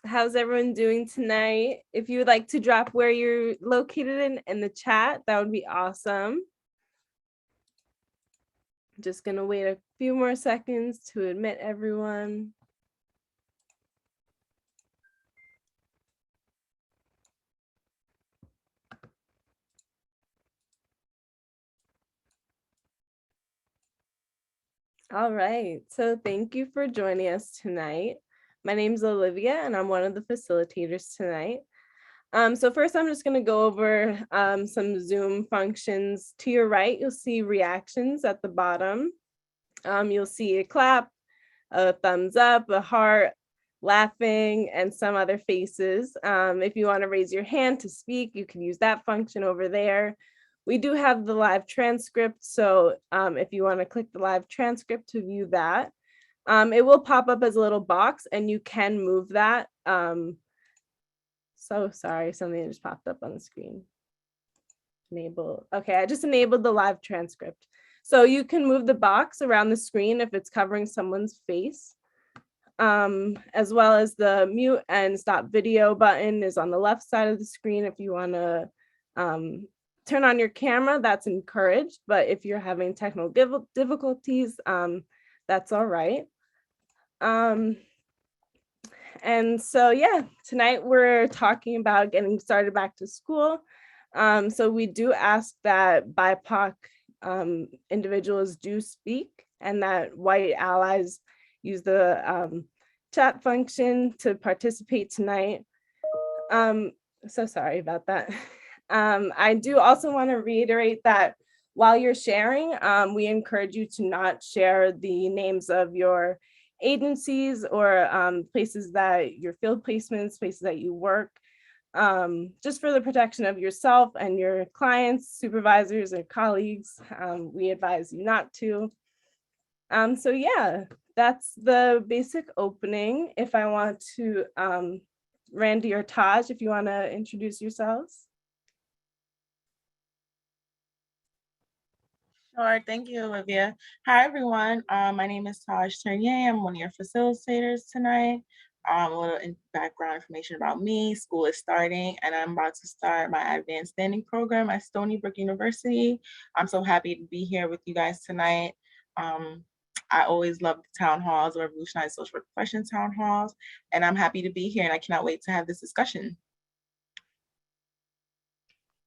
How's everyone doing tonight? If you would like to drop where you're located in the chat, that would be awesome. Just gonna wait a few more seconds to admit everyone. All right, so thank you for joining us tonight. My name is Olivia and I'm one of the facilitators tonight. So first I'm just gonna go over some Zoom functions. To your right, you'll see reactions at the bottom. You'll see a clap, a thumbs up, a heart, laughing, and some other faces. If you want to raise your hand to speak, you can use that function over there. We do have the live transcript, so if you want to click the live transcript to view that, it will pop up as a little box and you can move that. So sorry, something just popped up on the screen. Enable. Okay, I just enabled the live transcript. So you can move the box around the screen if it's covering someone's face, as well as the mute and stop video button is on the left side of the screen. If you want to turn on your camera, that's encouraged, but if you're having technical difficulties, that's all right. And so, yeah, tonight we're talking about getting started back to school. So we do ask that BIPOC individuals do speak and that white allies use the chat function to participate tonight. So sorry about that. I do also want to reiterate that while you're sharing, we encourage you to not share the names of your agencies or places that your field placements, places that you work, just for the protection of yourself and your clients, supervisors, or colleagues. We advise you not to. So yeah, that's the basic opening. If I want to, Randy or Taj, if you want to introduce yourselves. Sure, thank you, Olivia. Hi, everyone. My name is Taj Ternier. I'm one of your facilitators tonight. A little background information about me. School is starting, and I'm about to start my advanced standing program at Stony Brook University. I'm so happy to be here with you guys tonight. I always love the town halls, the Revolutionize Social Work Profession town halls, and I'm happy to be here, and I cannot wait to have this discussion.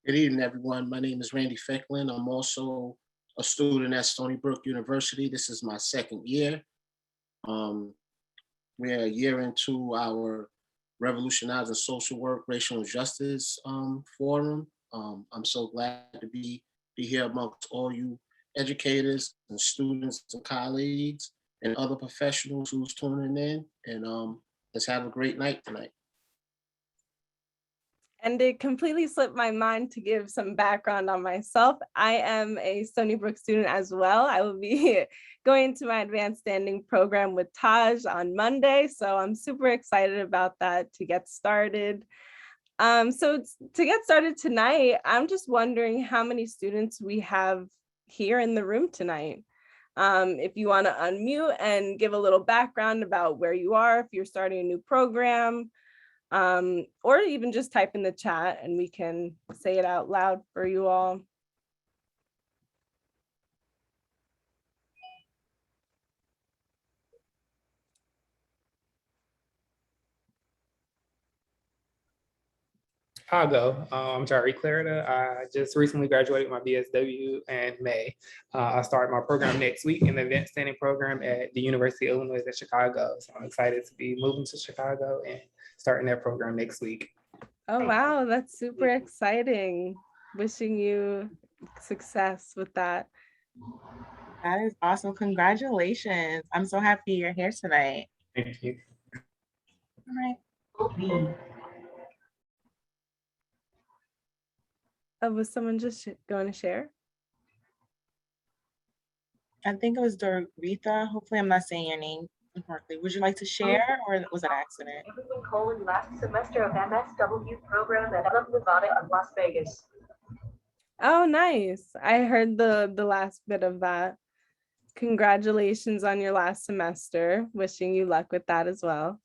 Good evening, everyone. My name is Randy Fecklin. I'm also a student at Stony Brook University. This is my second year. We're a year into our Revolutionize Social Work, Racial Injustice Forum. I'm so glad to be here amongst all you educators and students and colleagues and other professionals who's tuning in. And let's have a great night tonight. And it completely slipped my mind to give some background on myself. I am a Stony Brook student as well. I will be going to my advanced standing program with Taj on Monday. So I'm super excited about that to get started. So to get started tonight, I'm just wondering how many students we have here in the room tonight. If you want to unmute and give a little background about where you are, if you're starting a new program, or even just type in the chat and we can say it out loud for you all. I'll go. I'm Jari Clarida. I just recently graduated my BSW in May. I start my program next week in the advanced standing program at the University of Illinois at Chicago. So I'm excited to be moving to Chicago and starting that program next week. Oh, wow. That's super exciting. Wishing you success with that. That is awesome. Congratulations. I'm so happy you're here tonight. Thank you. All right. Was someone just going to share? I think it was Doritha. Hopefully I'm not saying your name incorrectly. Would you like to share, or was it an accident? Last semester of MSW program at Nevada of Las Vegas. Oh, nice. I heard the last bit of that. Congratulations on your last semester. Wishing you luck with that as well.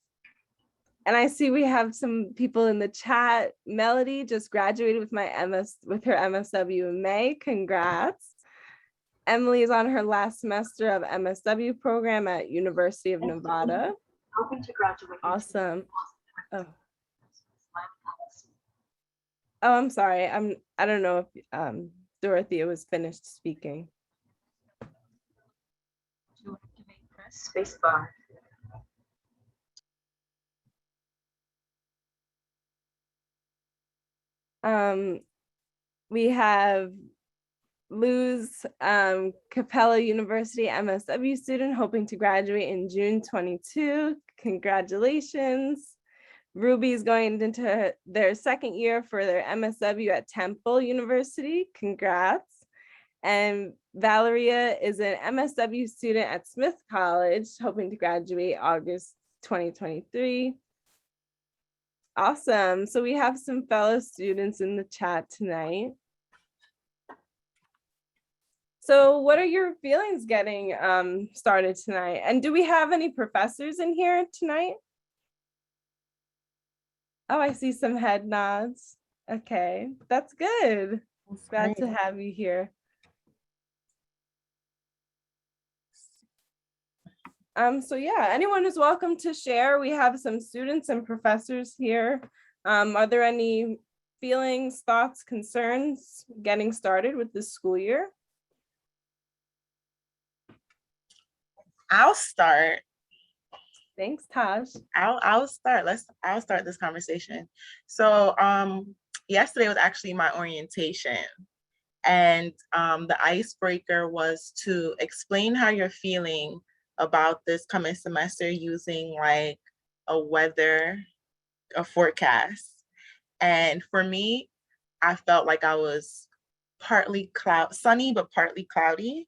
And I see we have some people in the chat. Melody just graduated with her MSW in May. Congrats. Emily is on her last semester of MSW program at University of Nevada. Hoping to graduate. Awesome. Oh. Oh, I'm sorry. I don't know if Dorothea was finished speaking. Spacebar. We have Luz, Capella University MSW student hoping to graduate in June 22. Congratulations. Ruby's going into their second year for their MSW at Temple University. Congrats. And Valeria is an MSW student at Smith College, hoping to graduate August 2023. Awesome. So we have some fellow students in the chat tonight. So what are your feelings getting started tonight? And do we have any professors in here tonight? Oh, I see some head nods. Okay, that's good. Glad to have you here. So yeah, anyone is welcome to share. We have some students and professors here. Are there any feelings, thoughts, concerns getting started with this school year? I'll start. Thanks, Taj. I'll start. I'll start this conversation. So yesterday was actually my orientation. And the icebreaker was to explain how you're feeling about this coming semester using like a forecast. And for me, I felt like I was partly sunny, but partly cloudy.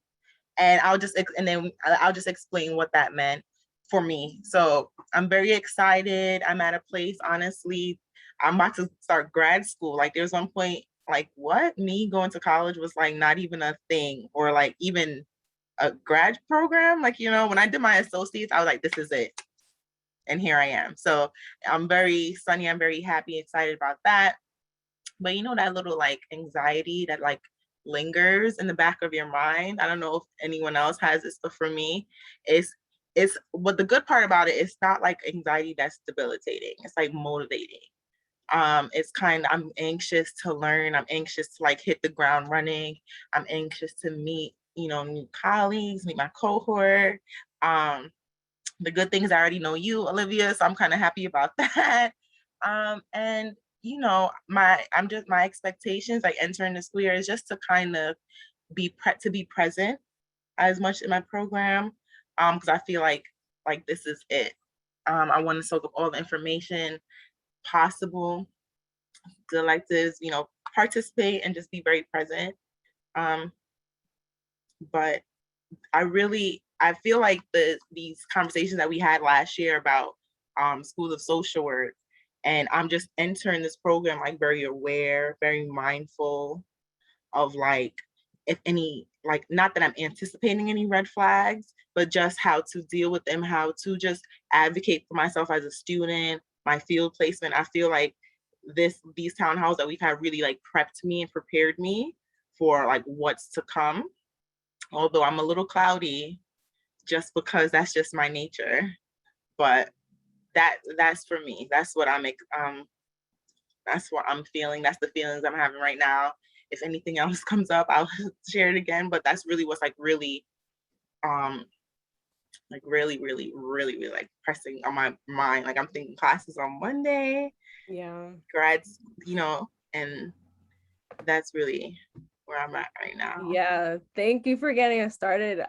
And I'll just explain what that meant for me. So I'm very excited. I'm at a place, honestly, I'm about to start grad school. Like there's one point, like what? Me going to college was like not even a thing, or like even a grad program. Like, you know, when I did my associates, I was like, this is it. And here I am. So I'm very sunny. I'm very happy, excited about that. But you know, that little like anxiety that like lingers in the back of your mind. I don't know if anyone else has this, but for me, it's but the good part about it is not like anxiety that's debilitating. It's like motivating. It's kind of, I'm anxious to learn. I'm anxious to like hit the ground running. I'm anxious to meet, you know, new colleagues, meet my cohort. The good things, I already know you, Olivia, so I'm kind of happy about that. And you know, my expectations like entering the school year is just to kind of be present as much in my program, because I feel like this is it. I want to soak up all the information possible, the electives, you know, participate and just be very present. But I feel like these conversations that we had last year about schools of social work, and I'm just entering this program like very aware, very mindful of like, if any, like, not that I'm anticipating any red flags, but just how to deal with them, how to just advocate for myself as a student, my field placement. I feel like these town halls that we've had really like prepped me and prepared me for like what's to come. Although I'm a little cloudy, just because that's just my nature. But that's for me. That's what that's what I'm feeling. That's the feelings I'm having right now. If anything else comes up, I'll share it again. But that's really what's like really like pressing on my mind. Like I'm thinking classes on Monday. Yeah. Grads, you know, and that's really where I'm at right now. Yeah, thank you for getting us started.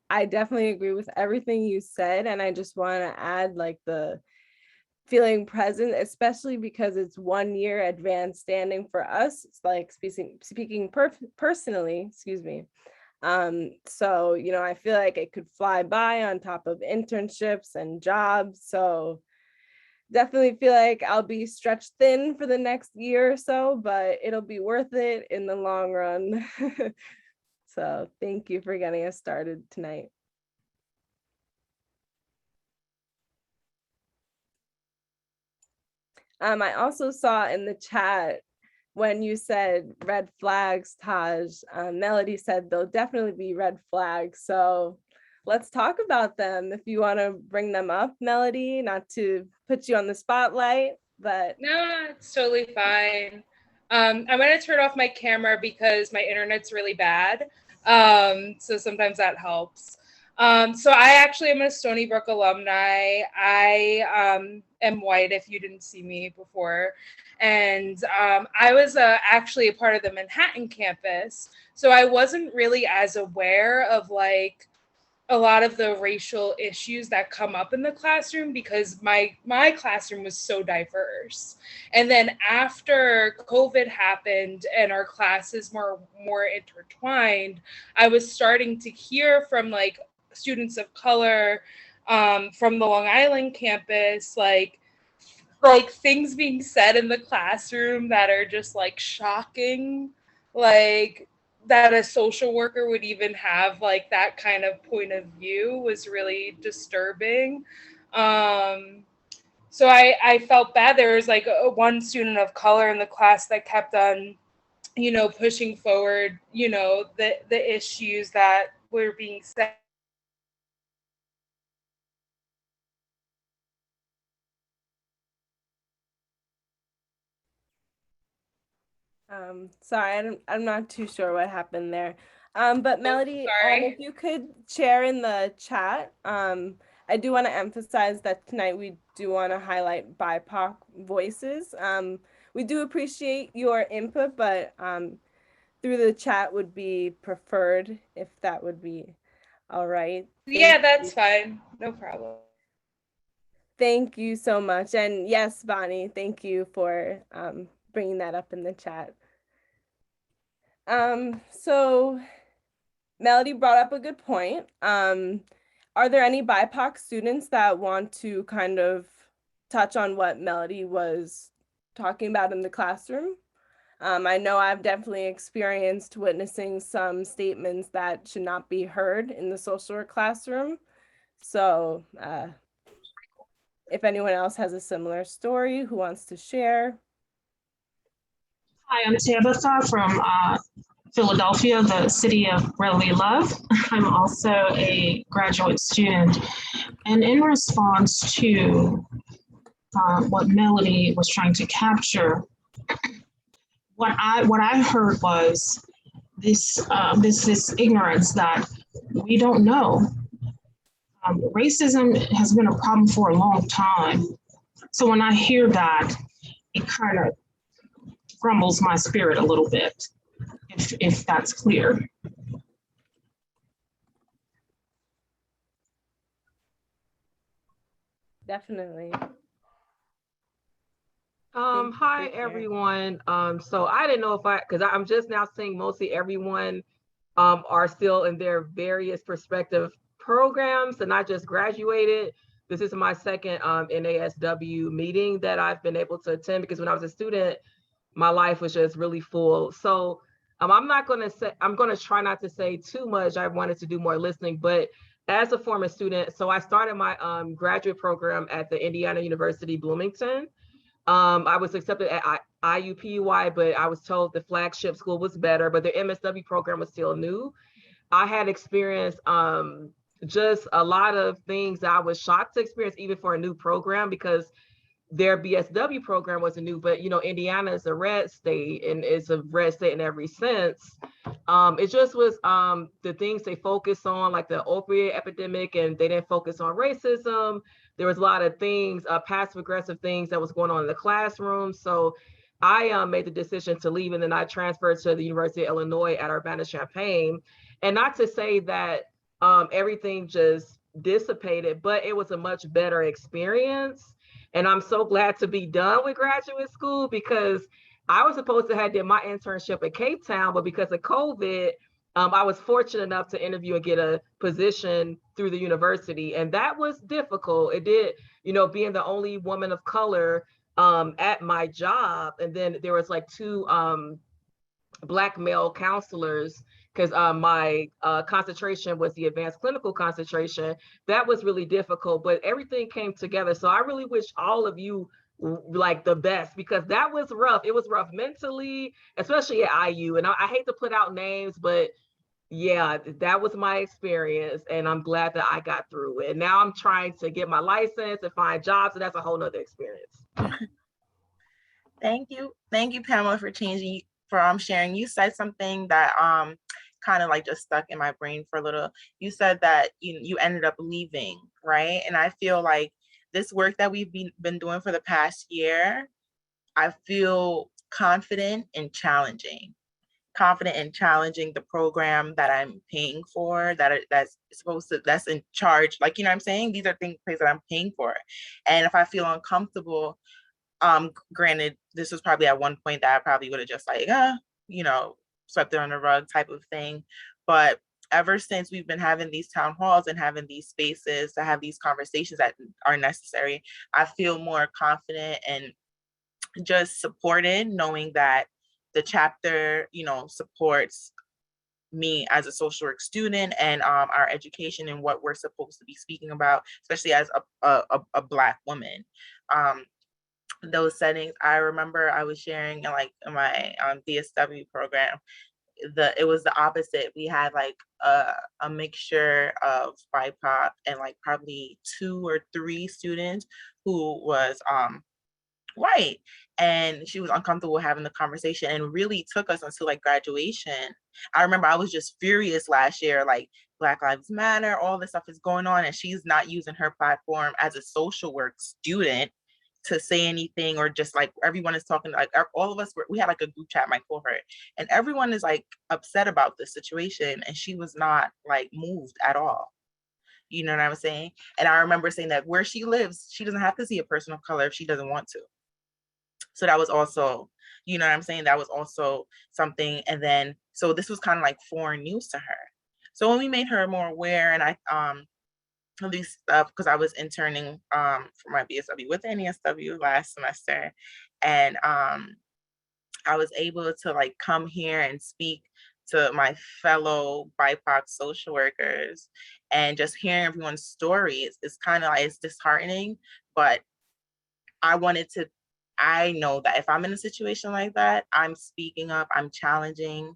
I definitely agree with everything you said, and I just want to add like the feeling present, especially because it's 1 year advanced standing for us. It's like speaking personally, excuse me. So, you know, I feel like it could fly by on top of internships and jobs. So definitely feel like I'll be stretched thin for the next year or so, but it'll be worth it in the long run. So thank you for getting us started tonight. I also saw in the chat when you said red flags, Taj, Melody said there'll definitely be red flags. So let's talk about them. If you want to bring them up, Melody, not to put you on the spotlight, but. No, it's totally fine. I'm going to turn off my camera because my internet's really bad. So sometimes that helps. So I actually am a Stony Brook alumni. I am white, if you didn't see me before. And I was actually a part of the Manhattan campus. So I wasn't really as aware of like a lot of the racial issues that come up in the classroom because my classroom was so diverse. And then after COVID happened and our classes were more intertwined, I was starting to hear from like students of color from the Long Island campus, like things being said in the classroom that are just like shocking, like that a social worker would even have like that kind of point of view was really disturbing. So I felt bad. There was like one student of color in the class that kept on, pushing forward, the issues that were being said. Sorry, I'm not too sure what happened there. But Melody, Sorry. if you could share in the chat, I do want to emphasize that tonight we do want to highlight BIPOC voices. We do appreciate your input, but through the chat would be preferred if that would be all right. Yeah, that's fine. No problem. Thank you so much. And yes, Bonnie, thank you for bringing that up in the chat. So Melody brought up a good point. Are there any BIPOC students that want to kind of touch on what Melody was talking about in the classroom? I know I've definitely experienced witnessing some statements that should not be heard in the social work classroom. So if anyone else has a similar story who wants to share. Hi, I'm Tabitha from Philadelphia, the city of brotherly love. I'm also a graduate student. And in response to what Melody was trying to capture, what I heard was this ignorance that we don't know. Racism has been a problem for a long time. So when I hear that, it kind of grumbles my spirit a little bit, if that's clear. Definitely. Hi everyone. So I didn't know because I'm just now seeing mostly everyone are still in their various prospective programs and I just graduated. This is my second NASW meeting that I've been able to attend because when I was a student, my life was just really full. So I'm going to try not to say too much. I wanted to do more listening, but as a former student, so I started my graduate program at the Indiana University Bloomington. I was accepted at IUPUI, but I was told the flagship school was better, but the MSW program was still new. I had experienced just a lot of things that I was shocked to experience, even for a new program, because their BSW program wasn't new, but Indiana is a red state and it's a red state in every sense. It just was the things they focused on, like the opioid epidemic, and they didn't focus on racism. There was a lot of things, passive aggressive things that was going on in the classroom. So I made the decision to leave, and then I transferred to the University of Illinois at Urbana-Champaign. And not to say that everything just dissipated, but it was a much better experience. And I'm so glad to be done with graduate school because I was supposed to have did my internship at Cape Town, but because of COVID, I was fortunate enough to interview and get a position through the university. And that was difficult. It did, being the only woman of color at my job. And then there was like two Black male counselors because my concentration was the advanced clinical concentration. That was really difficult, but everything came together. So I really wish all of you like the best, because that was rough. It was rough mentally, especially at IU. And I hate to put out names, but yeah, that was my experience, and I'm glad that I got through it. And now I'm trying to get my license and find jobs, and that's a whole nother experience. Thank you, Pamela, for sharing. You said something that kind of like just stuck in my brain for a little. You said that you ended up leaving, right? And I feel like this work that we've been doing for the past year, I feel confident in challenging the program that I'm paying for, that's in charge. Like, you know what I'm saying? These are things that I'm paying for. And if I feel uncomfortable, granted, this was probably at one point that I probably would have just like, swept it on the rug type of thing. But ever since we've been having these town halls and having these spaces to have these conversations that are necessary, I feel more confident and just supported, knowing that the chapter, supports me as a social work student and our education and what we're supposed to be speaking about, especially as a Black woman. Those settings, I remember I was sharing in my DSW program, it was the opposite. We had like a mixture of BIPOC and like probably 2 or 3 students who was white, and she was uncomfortable having the conversation, and really took us until like graduation. I remember I was just furious last year, like Black Lives Matter, all this stuff is going on, and she's not using her platform as a social work student to say anything, or just like everyone is talking, like all of us we had like a group chat, my cohort, and everyone is like upset about this situation, and she was not like moved at all. You know what I'm saying? And I remember saying that where she lives, she doesn't have to see a person of color if she doesn't want to. So that was also, you know what I'm saying? That was also something. And then, so this was kind of like foreign news to her. So when we made her more aware, and I, at least because I was interning for my BSW with NESW last semester, and I was able to like come here and speak to my fellow BIPOC social workers, and just hearing everyone's stories is kind of like, it's disheartening, but I know that if I'm in a situation like that, I'm speaking up, I'm challenging,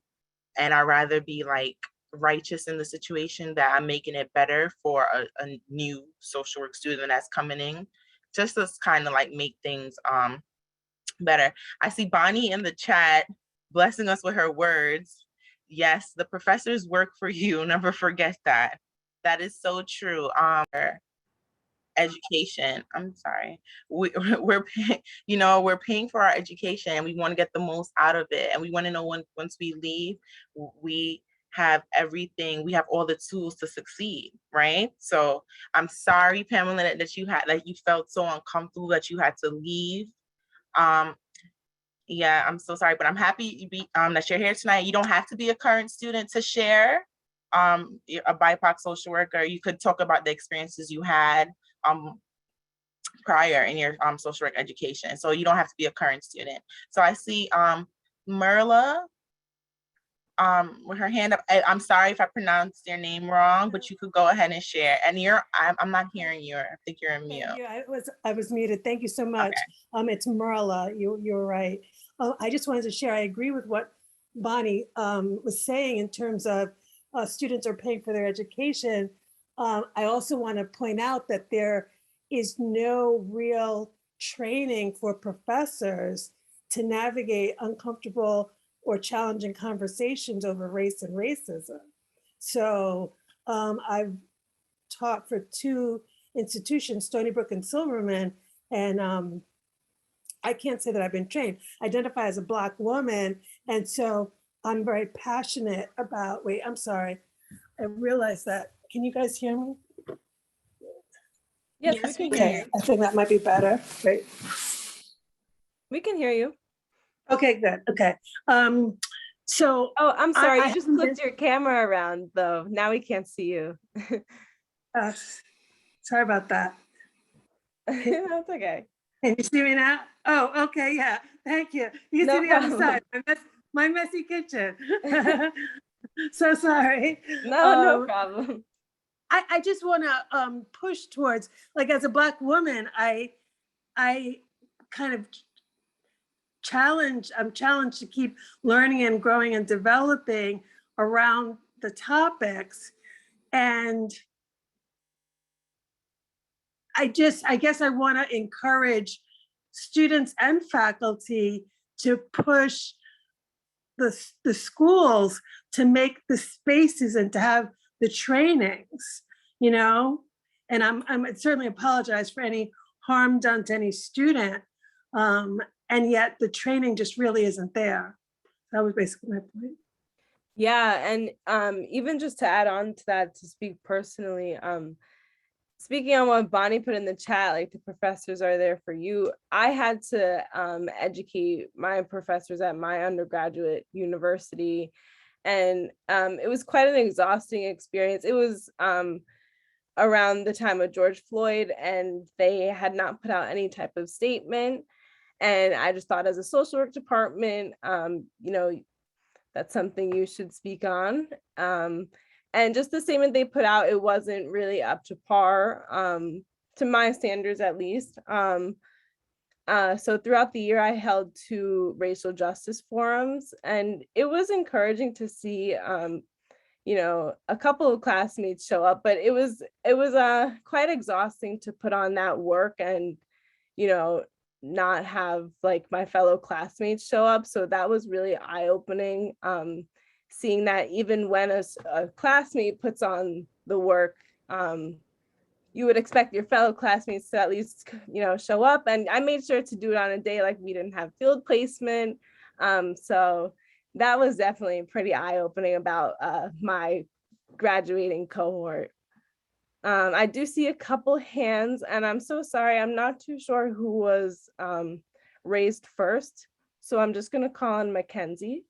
and I'd rather be like righteous in the situation, that I'm making it better for a new social work student that's coming in, just to kind of like make things better. I see Bonnie in the chat blessing us with her words. Yes, the professors work for you. Never forget that. That is so true. Education. I'm sorry. We're paying, we're paying for our education, and we want to get the most out of it. And we want to know once we leave, we have everything, we have all the tools to succeed, right? So I'm sorry, Pamela, that you felt so uncomfortable that you had to leave. Yeah, I'm so sorry, but I'm happy that you're here tonight. You don't have to be a current student to share. A BIPOC social worker, you could talk about the experiences you had prior in your social work education. So you don't have to be a current student. So I see Merla with her hand up. I'm sorry if I pronounced your name wrong, but you could go ahead and share. And I'm not hearing you. I think you're in mute. Yeah, I was muted. Thank you so much. Okay. It's Merla. You're right. I just wanted to share. I agree with what Bonnie was saying in terms of students are paying for their education. I also want to point out that there is no real training for professors to navigate uncomfortable or challenging conversations over race and racism. So I've taught for 2 institutions, Stony Brook and Silverman, and I can't say that I've been trained. I identify as a Black woman, and so I'm very passionate about, wait, I'm sorry. I realized that. Can you guys hear me? Yes, we can hear you. I think that might be better. Great. We can hear you. Okay, good. Okay. So, oh, I'm sorry. You just flipped your camera around, though. Now we can't see you. Sorry about that. That's okay. Can you see me now? Oh, okay. Yeah. Thank you. You can see the other side. My messy kitchen. So sorry. No problem. I just want to push towards, like, as a Black woman, I kind of I'm challenged to keep learning and growing and developing around the topics. And I guess I want to encourage students and faculty to push the schools to make the spaces and to have the trainings, you know? And I'm certainly apologize for any harm done to any student. And yet the training just really isn't there. That was basically my point. Yeah, and even just to add on to that, to speak personally, speaking on what Bonnie put in the chat, like the professors are there for you. I had to educate my professors at my undergraduate university, and it was quite an exhausting experience. It was around the time of George Floyd, and they had not put out any type of statement. And I just thought, as a social work department, you know, that's something you should speak on. And just the statement they put out, it wasn't really up to par, to my standards at least. So throughout the year, I held 2 racial justice forums, and it was encouraging to see, you know, a couple of classmates show up, but it was quite exhausting to put on that work and, you know, not have like my fellow classmates show up. So that was really eye-opening, seeing that even when a classmate puts on the work, you would expect your fellow classmates to at least, you know, show up. And I made sure to do it on a day like we didn't have field placement. So that was definitely pretty eye-opening about my graduating cohort. I do see a couple hands, and I'm so sorry, I'm not too sure who was raised first. So I'm just gonna call on Mackenzie.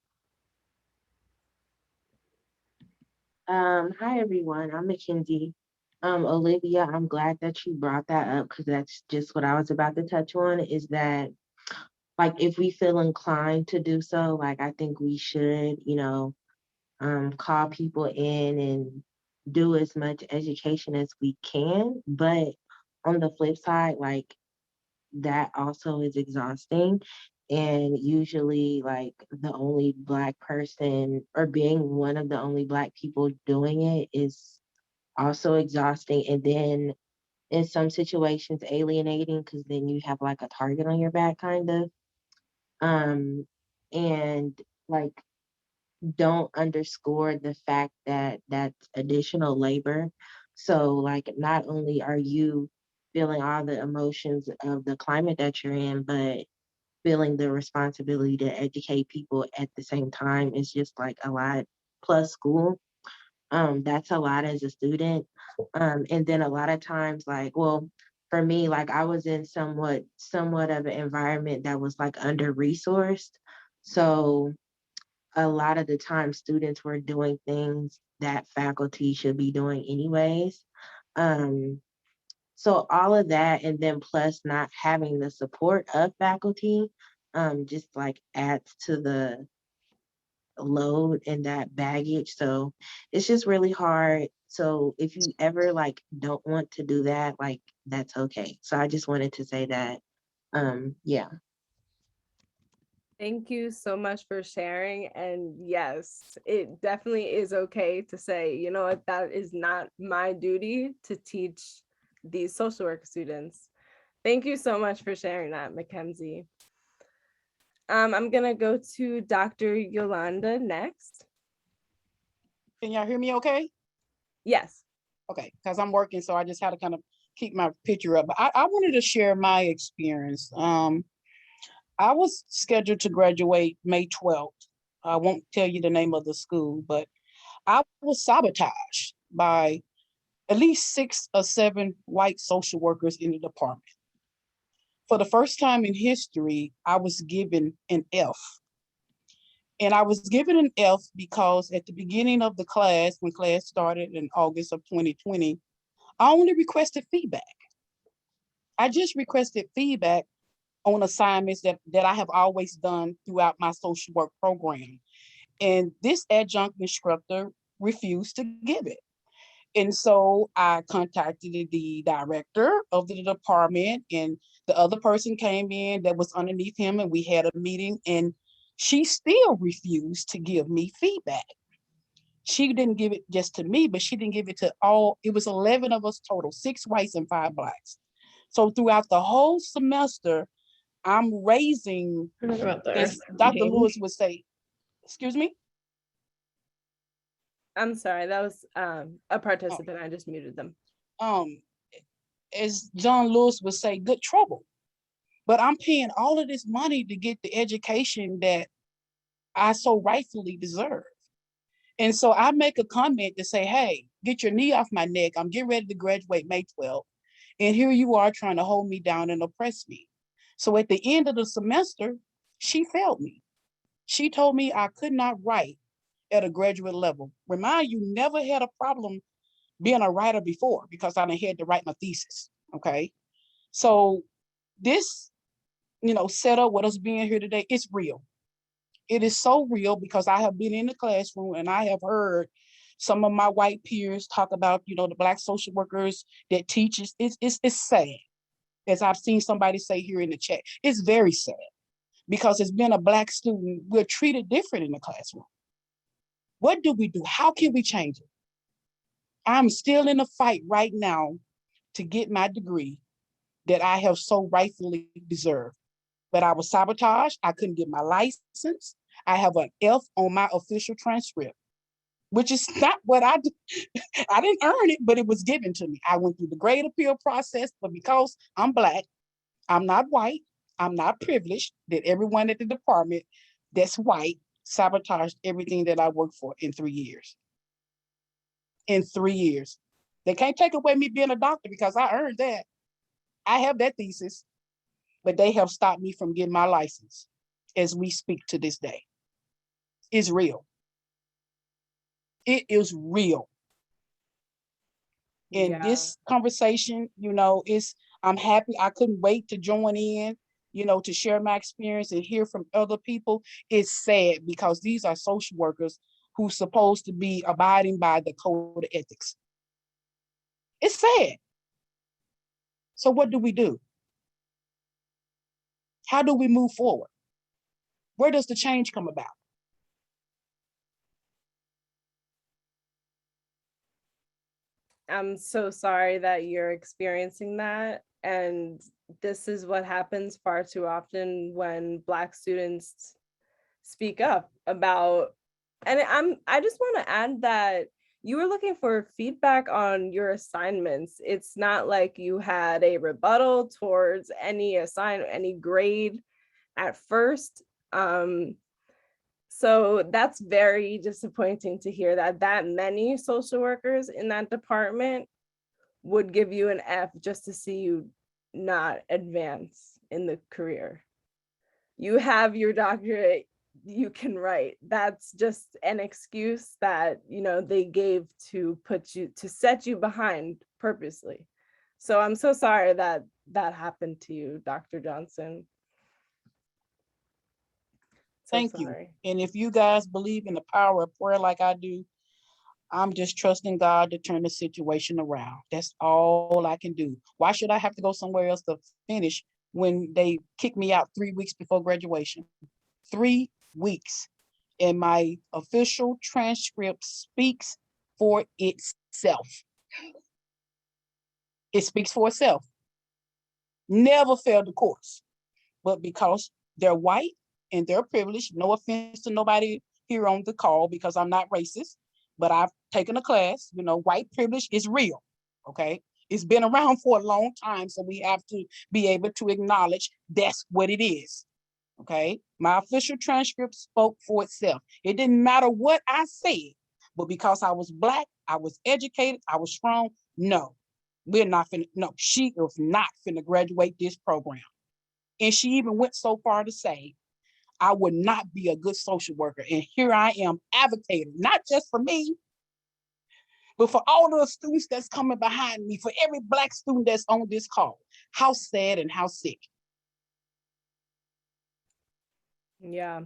Hi everyone, I'm Mackenzie. Olivia, I'm glad that you brought that up, because that's just what I was about to touch on, is that like if we feel inclined to do so, like I think we should, you know, call people in and do as much education as we can. But on the flip side, like that also is exhausting. And usually like the only Black person, or being one of the only Black people doing it, is also exhausting. And then in some situations alienating, because then you have like a target on your back kind of. And like don't underscore the fact that that's additional labor. So like not only are you feeling all the emotions of the climate that you're in, but feeling the responsibility to educate people at the same time is just like a lot, plus school. That's a lot as a student. And then a lot of times, like, well, for me, like I was in somewhat of an environment that was like under resourced. So a lot of the time students were doing things that faculty should be doing anyways. Um, so all of that, and then plus not having the support of faculty, just like adds to the load and that baggage. So it's just really hard. So if you ever like don't want to do that, like that's okay. So I just wanted to say that. Yeah. Thank you so much for sharing. And yes, it definitely is okay to say, you know what, that is not my duty to teach these social work students. Thank you so much for sharing that, Mackenzie. I'm gonna go to Dr. Yolanda next. Can y'all hear me okay? Yes. Okay, because I'm working, so I just had to kind of keep my picture up. But I wanted to share my experience. I was scheduled to graduate May 12th. I won't tell you the name of the school, but I was sabotaged by at least 6 or 7 white social workers in the department. For the first time in history, I was given an F. And I was given an F because at the beginning of the class, when class started in August of 2020, I only requested feedback. I just requested feedback on assignments that I have always done throughout my social work program. And this adjunct instructor refused to give it. And so I contacted the director of the department, and the other person came in that was underneath him, and we had a meeting, and she still refused to give me feedback. She didn't give it just to me, but she didn't give it to all. It was 11 of us total, 6 whites and 5 blacks. So throughout the whole semester, I'm raising, as Dr. Lewis would say, excuse me? I'm sorry, that was a participant. I just muted them. As John Lewis would say, good trouble. But I'm paying all of this money to get the education that I so rightfully deserve. And so I make a comment to say, hey, get your knee off my neck. I'm getting ready to graduate May 12th. And here you are trying to hold me down and oppress me. So at the end of the semester, she failed me. She told me I could not write at a graduate level. Remind you, never had a problem being a writer before because I done had to write my thesis, okay? So this, setup with us being here today, it's real. It is so real because I have been in the classroom and I have heard some of my white peers talk about, the Black social workers that teach. It's sad. As I've seen somebody say here in the chat, it's very sad because as being a Black student, we're treated different in the classroom. What do we do? How can we change it? I'm still in a fight right now to get my degree that I have so rightfully deserved. But I was sabotaged. I couldn't get my license. I have an F on my official transcript, which is not what I did. I didn't earn it, but it was given to me. I went through the grade appeal process, but because I'm Black, I'm not white, I'm not privileged, that everyone at the department that's white sabotaged everything that I worked for in 3 years. In 3 years. They can't take away me being a doctor because I earned that. I have that thesis, but they have stopped me from getting my license as we speak to this day. It's real. It is real. And this conversation, I'm happy. I couldn't wait to join in, to share my experience and hear from other people. It's sad because these are social workers who's supposed to be abiding by the code of ethics. It's sad. So what do we do? How do we move forward? Where does the change come about? I'm so sorry that you're experiencing that. And this is what happens far too often when Black students speak up about, and I just want to add that you were looking for feedback on your assignments. It's not like you had a rebuttal towards any grade at first. So that's very disappointing to hear that many social workers in that department would give you an F just to see you not advance in the career. You have your doctorate, you can write. That's just an excuse that, they gave to set you behind purposely. So I'm so sorry that happened to you, Dr. Johnson. Thank you. And if you guys believe in the power of prayer like I do, I'm just trusting God to turn the situation around. That's all I can do. Why should I have to go somewhere else to finish when they kicked me out 3 weeks before graduation? 3 weeks. And my official transcript speaks for itself. It speaks for itself. Never failed the course. But because they're white, and they're privileged, no offense to nobody here on the call because I'm not racist, but I've taken a class, white privilege is real, okay? It's been around for a long time, so we have to be able to acknowledge that's what it is, okay? My official transcript spoke for itself. It didn't matter what I said, but because I was Black, I was educated, I was strong, no, she is not finna graduate this program. And she even went so far to say, I would not be a good social worker. And here I am advocating, not just for me, but for all the students that's coming behind me, for every Black student that's on this call. How sad and how sick. Yeah.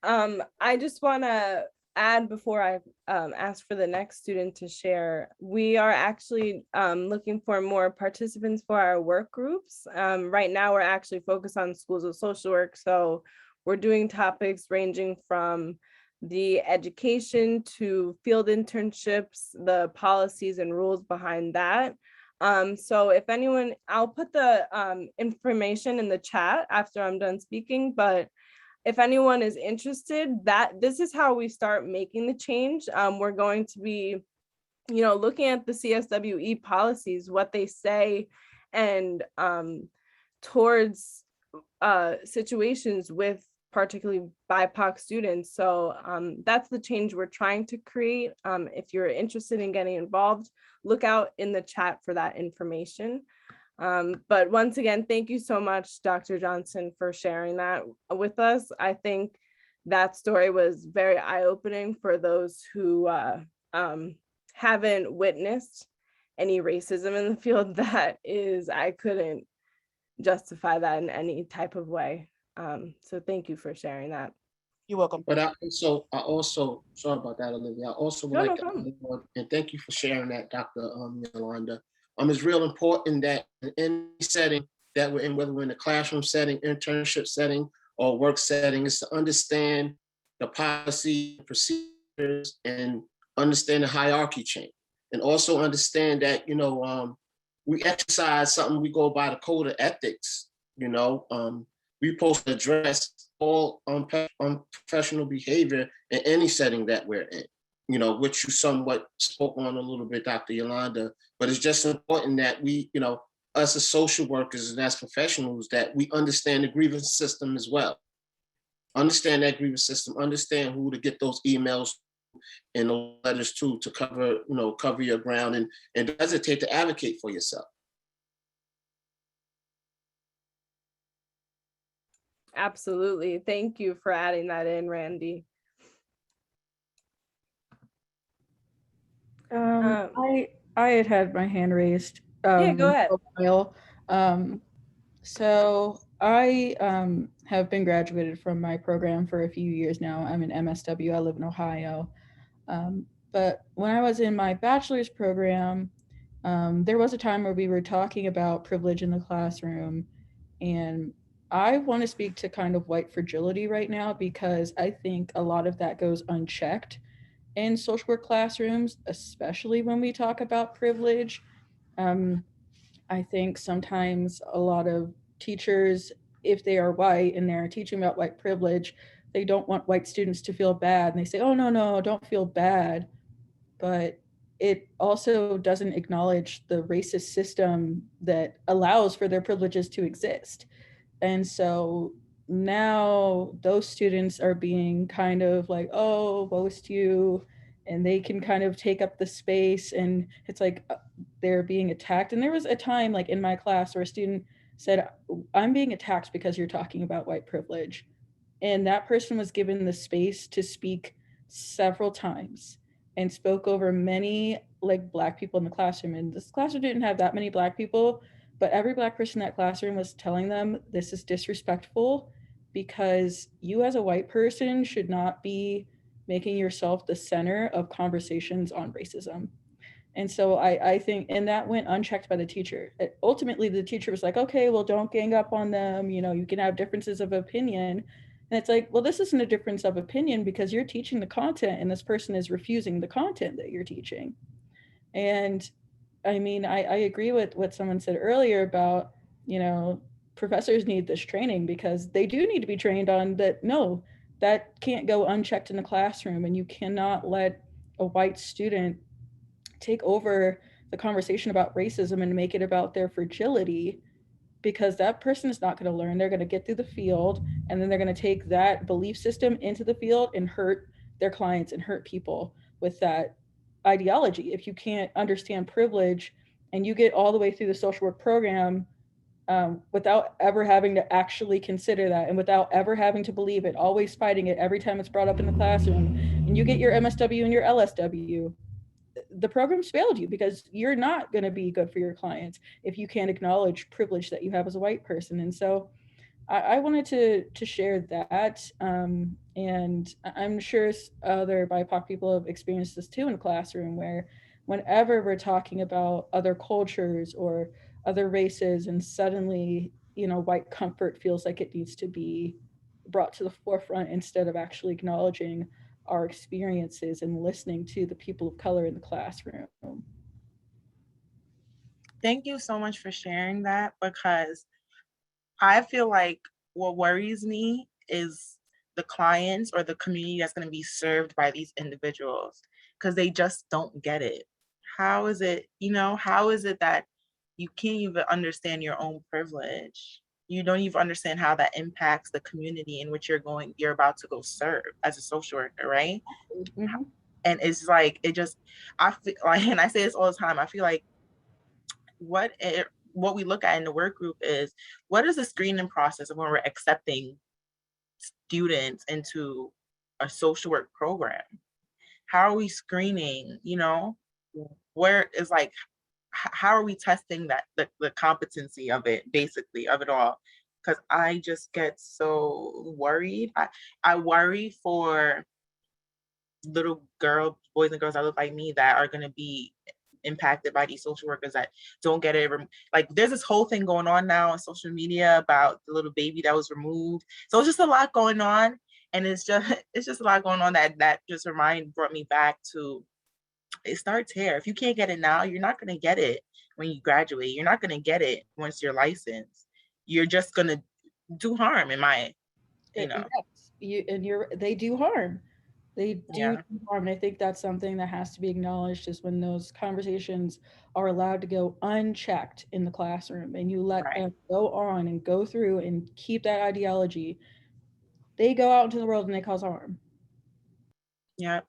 I just want to add before I ask for the next student to share, we are actually looking for more participants for our work groups. Right now, we're actually focused on schools of social work. So we're doing topics ranging from the education to field internships, the policies and rules behind that. So if anyone, I'll put the information in the chat after I'm done speaking, but if anyone is interested, that this is how we start making the change. We're going to be, looking at the CSWE policies, what they say, and towards situations with particularly BIPOC students. So that's the change we're trying to create. If you're interested in getting involved, look out in the chat for that information. But once again, thank you so much, Dr. Johnson, for sharing that with us. I think that story was very eye-opening for those who haven't witnessed any racism in the field. I couldn't justify that in any type of way. So thank you for sharing that. You're welcome. But I also, sorry about that, Olivia. I also would like to add on, and thank you for sharing that, Dr. Yolanda. It's real important that in any setting that we're in, whether we're in a classroom setting, internship setting, or work setting, is to understand the policy, procedures, and understand the hierarchy chain. And also understand that, we exercise something, we go by the code of ethics, we supposed to address all unprofessional behavior in any setting that we're in, which you somewhat spoke on a little bit, Dr. Yolanda, but it's just important that we, us as social workers and as professionals, that we understand the grievance system as well. Understand that grievance system, understand who to get those emails and those letters to cover your ground, and don't hesitate to advocate for yourself. Absolutely. Thank you for adding that in, Randy. I had my hand raised. Yeah, go ahead. So I have been graduated from my program for a few years now. I'm an MSW. I live in Ohio. But when I was in my bachelor's program, there was a time where we were talking about privilege in the classroom. And I want to speak to kind of white fragility right now, because I think a lot of that goes unchecked in social work classrooms, especially when we talk about privilege. I think sometimes a lot of teachers, if they are white and they're teaching about white privilege, they don't want white students to feel bad. And they say, oh, no, don't feel bad. But it also doesn't acknowledge the racist system that allows for their privileges to exist. And so now those students are being kind of like, oh, woe is to you. And they can kind of take up the space, and it's like they're being attacked. And there was a time like in my class where a student said, I'm being attacked because you're talking about white privilege. And that person was given the space to speak several times and spoke over many like Black people in the classroom. And this classroom didn't have that many Black people, but every Black person in that classroom was telling them, this is disrespectful, because you as a white person should not be making yourself the center of conversations on racism. And so I think, and that went unchecked by the teacher. Ultimately, the teacher was like, okay, well, don't gang up on them. You can have differences of opinion. And it's like, well, this isn't a difference of opinion, because you're teaching the content and this person is refusing the content that you're teaching. And I mean, I agree with what someone said earlier about, professors need this training, because they do need to be trained on that. No, that can't go unchecked in the classroom, and you cannot let a white student take over the conversation about racism and make it about their fragility, because that person is not going to learn. They're going to get through the field, and then they're going to take that belief system into the field and hurt their clients and hurt people with that ideology. If you can't understand privilege and you get all the way through the social work program without ever having to actually consider that, and without ever having to believe it, always fighting it every time it's brought up in the classroom, and you get your MSW and your LSW, the program's failed you, because you're not going to be good for your clients if you can't acknowledge privilege that you have as a white person. And so I wanted to share that, and I'm sure other BIPOC people have experienced this too in a classroom, where whenever we're talking about other cultures or other races, and suddenly, white comfort feels like it needs to be brought to the forefront instead of actually acknowledging our experiences and listening to the people of color in the classroom. Thank you so much for sharing that, because I feel like what worries me is the clients or the community that's going to be served by these individuals, because they just don't get it. How is it, how is it that you can't even understand your own privilege? You don't even understand how that impacts the community in which you're about to go serve as a social worker, right? Mhm. And it's like, I feel like, and I say this all the time, I feel like what we look at in the work group is, what is the screening process of when we're accepting students into a social work program? How are we screening, where is like, how are we testing that the competency of it, basically, of it all? Because I just get so worried. I worry for little boys and girls that look like me that are going to be impacted by these social workers that don't get it. Like, there's this whole thing going on now on social media about the little baby that was removed. So it's just a lot going on, and it's just a lot going on that just brought me back to, it starts here. If you can't get it now, you're not going to get it when you graduate. You're not going to get it once you're licensed. You're just going to do harm in my, Yes, they do harm. They do yeah. harm. And I think that's something that has to be acknowledged, is when those conversations are allowed to go unchecked in the classroom and you let Right. them go on and go through and keep that ideology, they go out into the world and they cause harm. Yeah.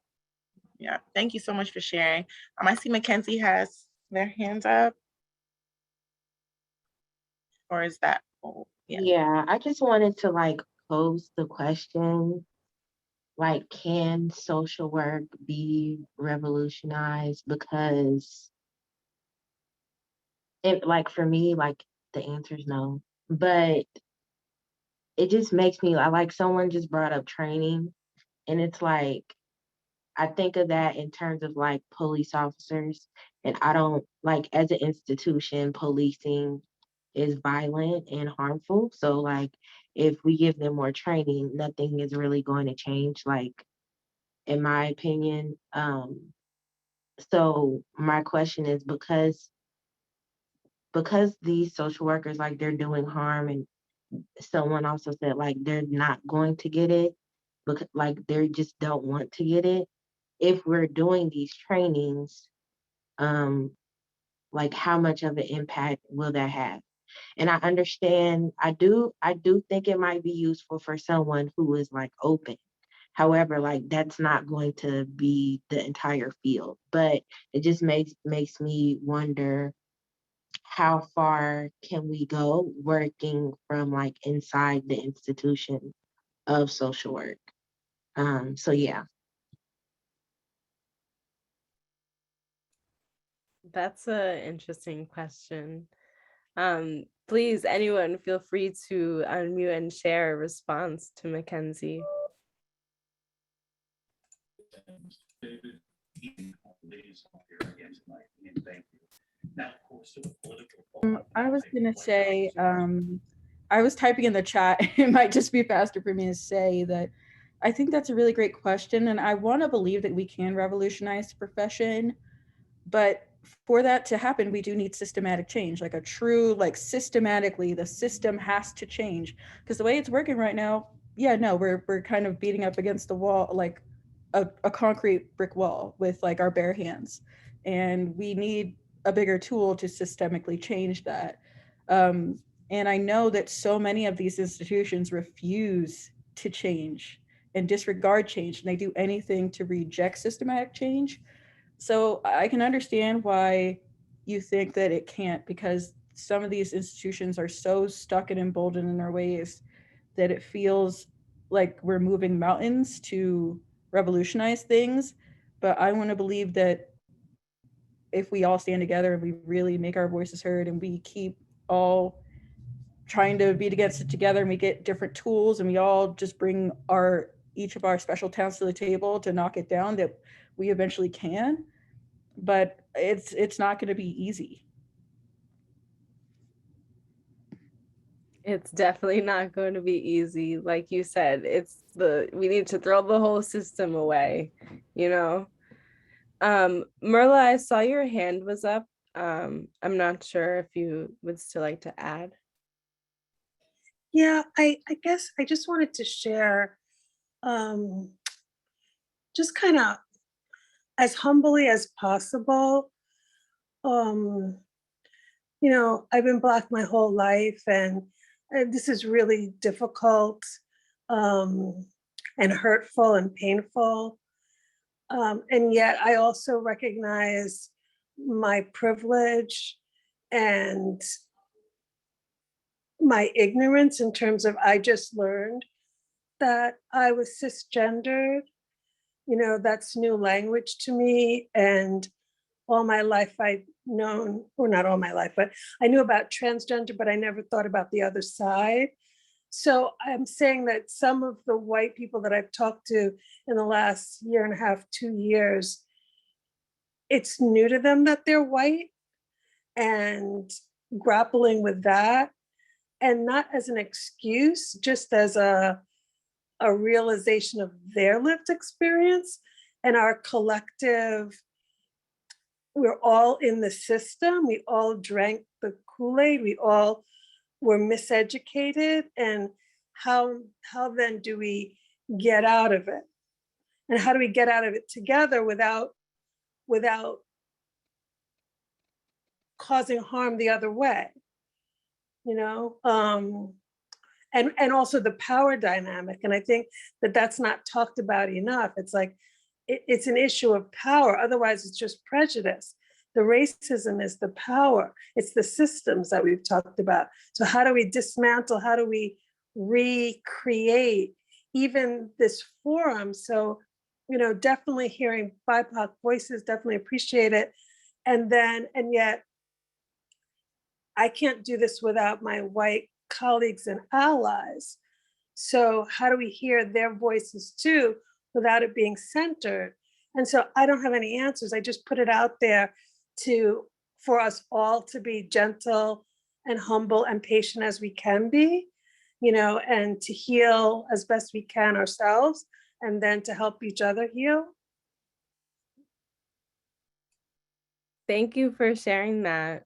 Yeah. Thank you so much for sharing. I see Mackenzie has their hands up. Or is that, oh, yeah. Yeah, I just wanted to like pose the question, like, can social work be revolutionized? Because it, like, for me, like, the answer is no. But it just makes me, I like, someone just brought up training, and it's like, I think of that in terms of like police officers, and I don't like, as an institution, policing is violent and harmful. So like, if we give them more training, nothing is really going to change, like, in my opinion. So my question is, because these social workers, like, they're doing harm, and someone also said like they're not going to get it because like they just don't want to get it. If we're doing these trainings, um, like, how much of an impact will that have? And I understand, I do think it might be useful for someone who is like open. However, like, that's not going to be the entire field. But it just makes me wonder, how far can we go working from like inside the institution of social work? So yeah. That's an interesting question. Please, anyone, feel free to unmute and share a response to Mackenzie. I was gonna say, I was typing in the chat. It might just be faster for me to say that I think that's a really great question, and I want to believe that we can revolutionize the profession. But for that to happen, we do need systematic change, like a true, like, systematically, the system has to change. Because the way it's working right now, yeah, no, we're kind of beating up against the wall, like a concrete brick wall with like our bare hands. And we need a bigger tool to systemically change that. And I know that so many of these institutions refuse to change and disregard change, and they do anything to reject systematic change. So I can understand why you think that it can't, because some of these institutions are so stuck and emboldened in their ways that it feels like we're moving mountains to revolutionize things. But I want to believe that if we all stand together and we really make our voices heard and we keep all trying to be together, and we get different tools, and we all just bring each of our special talents to the table to knock it down, that we eventually can. But it's not going to be easy. It's definitely not going to be easy. Like you said, we need to throw the whole system away, you know? Merla, I saw your hand was up. I'm not sure if you would still like to add. Yeah, I guess I just wanted to share, just kind of as humbly as possible. I've been Black my whole life, and this is really difficult, and hurtful and painful. And yet I also recognize my privilege and my ignorance in terms of I just learned that I was cisgendered. That's new language to me. And all my life I've known, or not all my life, but I knew about transgender, but I never thought about the other side. So I'm saying that some of the white people that I've talked to in the last year and a half, 2 years, it's new to them that they're white, and grappling with that, and not as an excuse, just as a realization of their lived experience and our collective. We're all in the system. We all drank the Kool-Aid. We all were miseducated. And how then do we get out of it? And how do we get out of it together without causing harm the other way? And also the power dynamic. And I think that that's not talked about enough. It's like, it's an issue of power. Otherwise, it's just prejudice. The racism is the power. It's the systems that we've talked about. So how do we dismantle? How do we recreate even this forum? So, definitely hearing BIPOC voices, definitely appreciate it. And yet, I can't do this without my white colleagues and allies. So how do we hear their voices too, without it being centered? And so I don't have any answers. I just put it out there for us all to be gentle and humble and patient as we can be, and to heal as best we can ourselves, and then to help each other heal. Thank you for sharing that.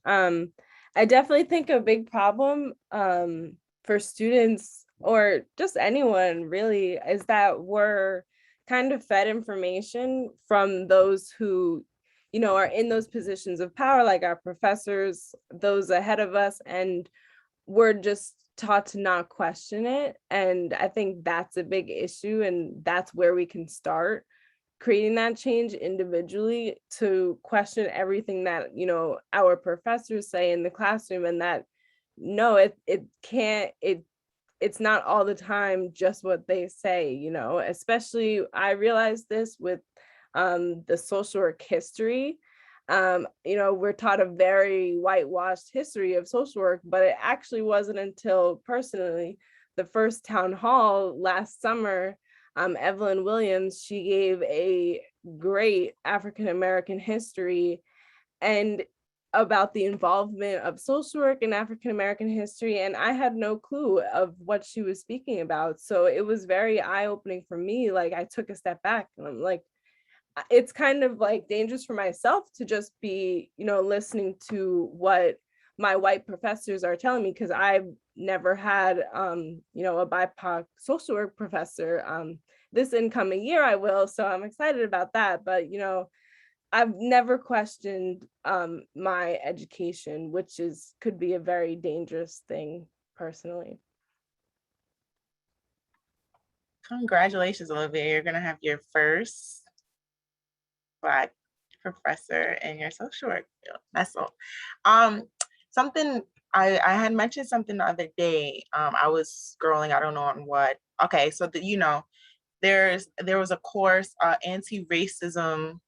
I definitely think a big problem for students, or just anyone really, is that we're kind of fed information from those who, are in those positions of power, like our professors, those ahead of us, and we're just taught to not question it. And I think that's a big issue, and that's where we can start creating that change individually, to question everything that our professors say in the classroom, and that it's not all the time just what they say. Especially I realized this with the social work history. We're taught a very whitewashed history of social work, but it actually wasn't until personally the first town hall last summer, Evelyn Williams, she gave a great African-American history and about the involvement of social work in African-American history. And I had no clue of what she was speaking about. So it was very eye-opening for me. Like, I took a step back and I'm like, it's kind of like dangerous for myself to just be, listening to what my white professors are telling me, because I've never had, a BIPOC social work professor. This incoming year I will, so I'm excited about that. But, I've never questioned my education, which could be a very dangerous thing personally. Congratulations, Olivia. You're gonna have your first Black professor in your social work field. That's all. Something I had mentioned something the other day. I was scrolling, I don't know on what. Okay, so there was a course, anti-racism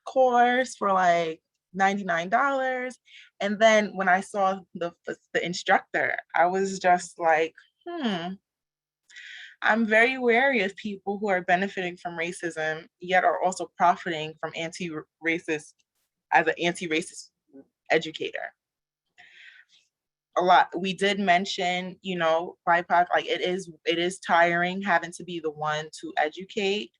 course for like $99. And then when I saw the instructor, I was just like, I'm very wary of people who are benefiting from racism, yet are also profiting from anti-racist as an anti-racist educator. A lot. We did mention, you know, BIPOC, like it is tiring having to be the one to educate,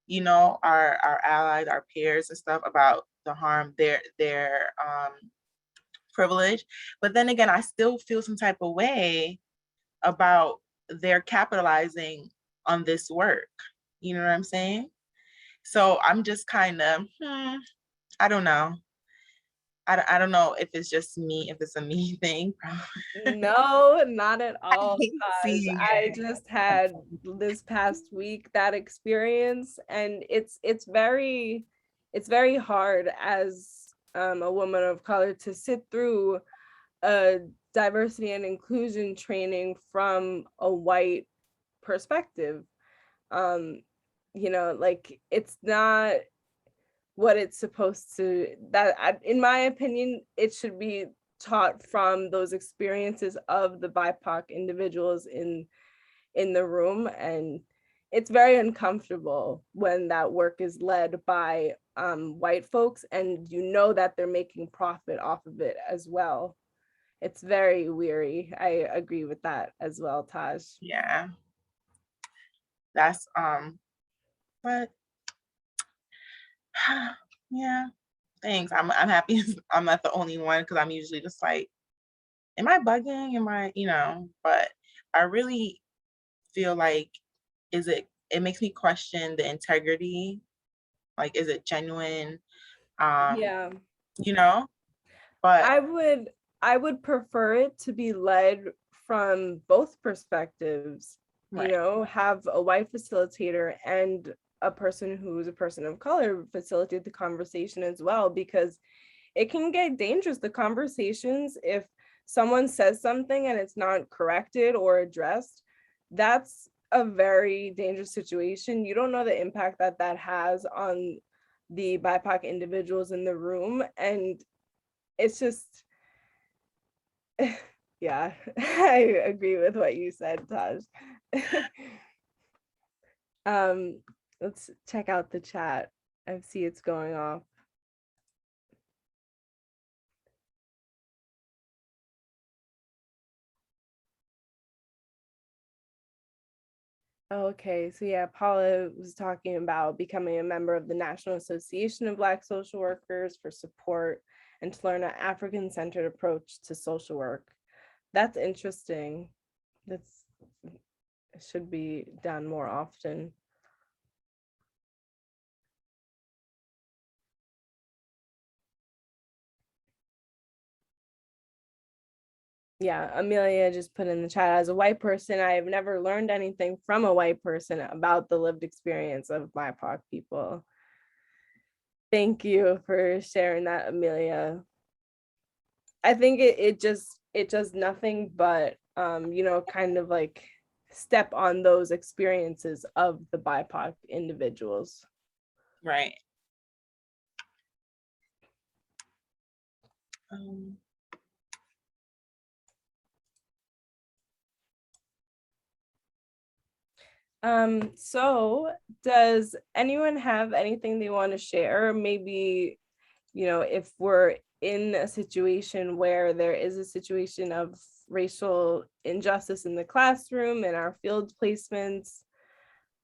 you know, our allies, our peers and stuff about the harm, their privilege. But then again, I still feel some type of way about their capitalizing on this work. You know what I'm saying? So I'm just kind of, I don't know. I don't know if it's just me, if it's a me thing. No, not at all. hate Taj. seeing I it. just had this past week that experience, and it's very hard as a woman of color to sit through a diversity and inclusion training from a white perspective. You know, like it's not what it's supposed to, in my opinion, it should be taught from those experiences of the BIPOC individuals in the room. And it's very uncomfortable when that work is led by white folks, and you know that they're making profit off of it as well. It's very weary. I agree with that as well, Taj. Yeah. That's but yeah, thanks. I'm happy I'm not the only one, because I'm usually just like, am I bugging? Am I, you know, but I really feel like it makes me question the integrity. Like, is it genuine? Yeah. You know, but I would prefer it to be led from both perspectives. Right. You know, have a white facilitator and a person who's a person of color facilitate the conversation as well, because it can get dangerous, the conversations, if someone says something and it's not corrected or addressed. That's a very dangerous situation. You don't know the impact that that has on the BIPOC individuals in the room, and it's just yeah. I agree with what you said, Taj. Let's check out the chat. I see it's going off. Okay, so yeah, Paula was talking about becoming a member of the National Association of Black Social Workers for support and to learn an African-centered approach to social work. That's interesting. It should be done more often. Yeah, Amelia just put in the chat, as a white person, I have never learned anything from a white person about the lived experience of BIPOC people. Thank you for sharing that, Amelia. I think it does nothing but, you know, kind of like step on those experiences of the BIPOC individuals. Right. So does anyone have anything they want to share? Maybe, you know, if we're in a situation where there is a situation of racial injustice in the classroom, in our field placements,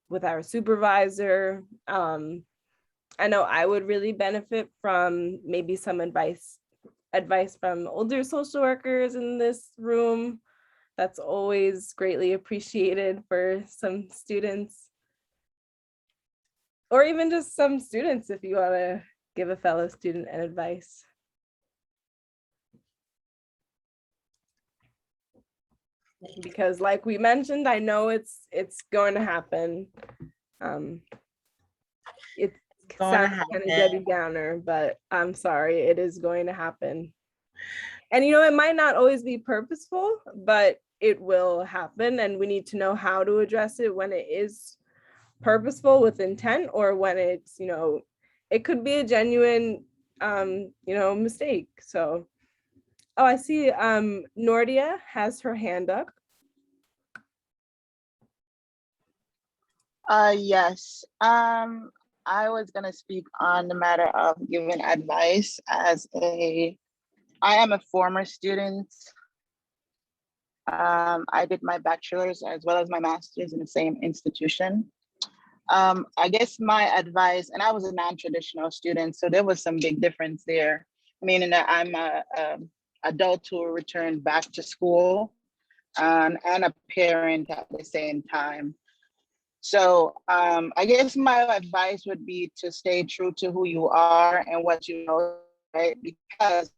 with our supervisor, I know I would really benefit from maybe some advice from older social workers in this room. That's always greatly appreciated for some students, or even just some students if you want to give a fellow student an advice. Because like we mentioned, I know it's going to happen. It sounds kind of Debbie Downer, but I'm sorry, it is going to happen. And you know, it might not always be purposeful, but it will happen, and we need to know how to address it when it is purposeful with intent, or when it's, you know, it could be a genuine mistake. So, oh, I see Nordia has her hand up. Yes. I was gonna speak on the matter of giving advice I am a former student. I did my bachelor's as well as my master's in the same institution. I guess my advice, and I was a non-traditional student, so there was some big difference there. Meaning that I'm a adult who returned back to school, and a parent at the same time. So I guess my advice would be to stay true to who you are and what you know, right? Because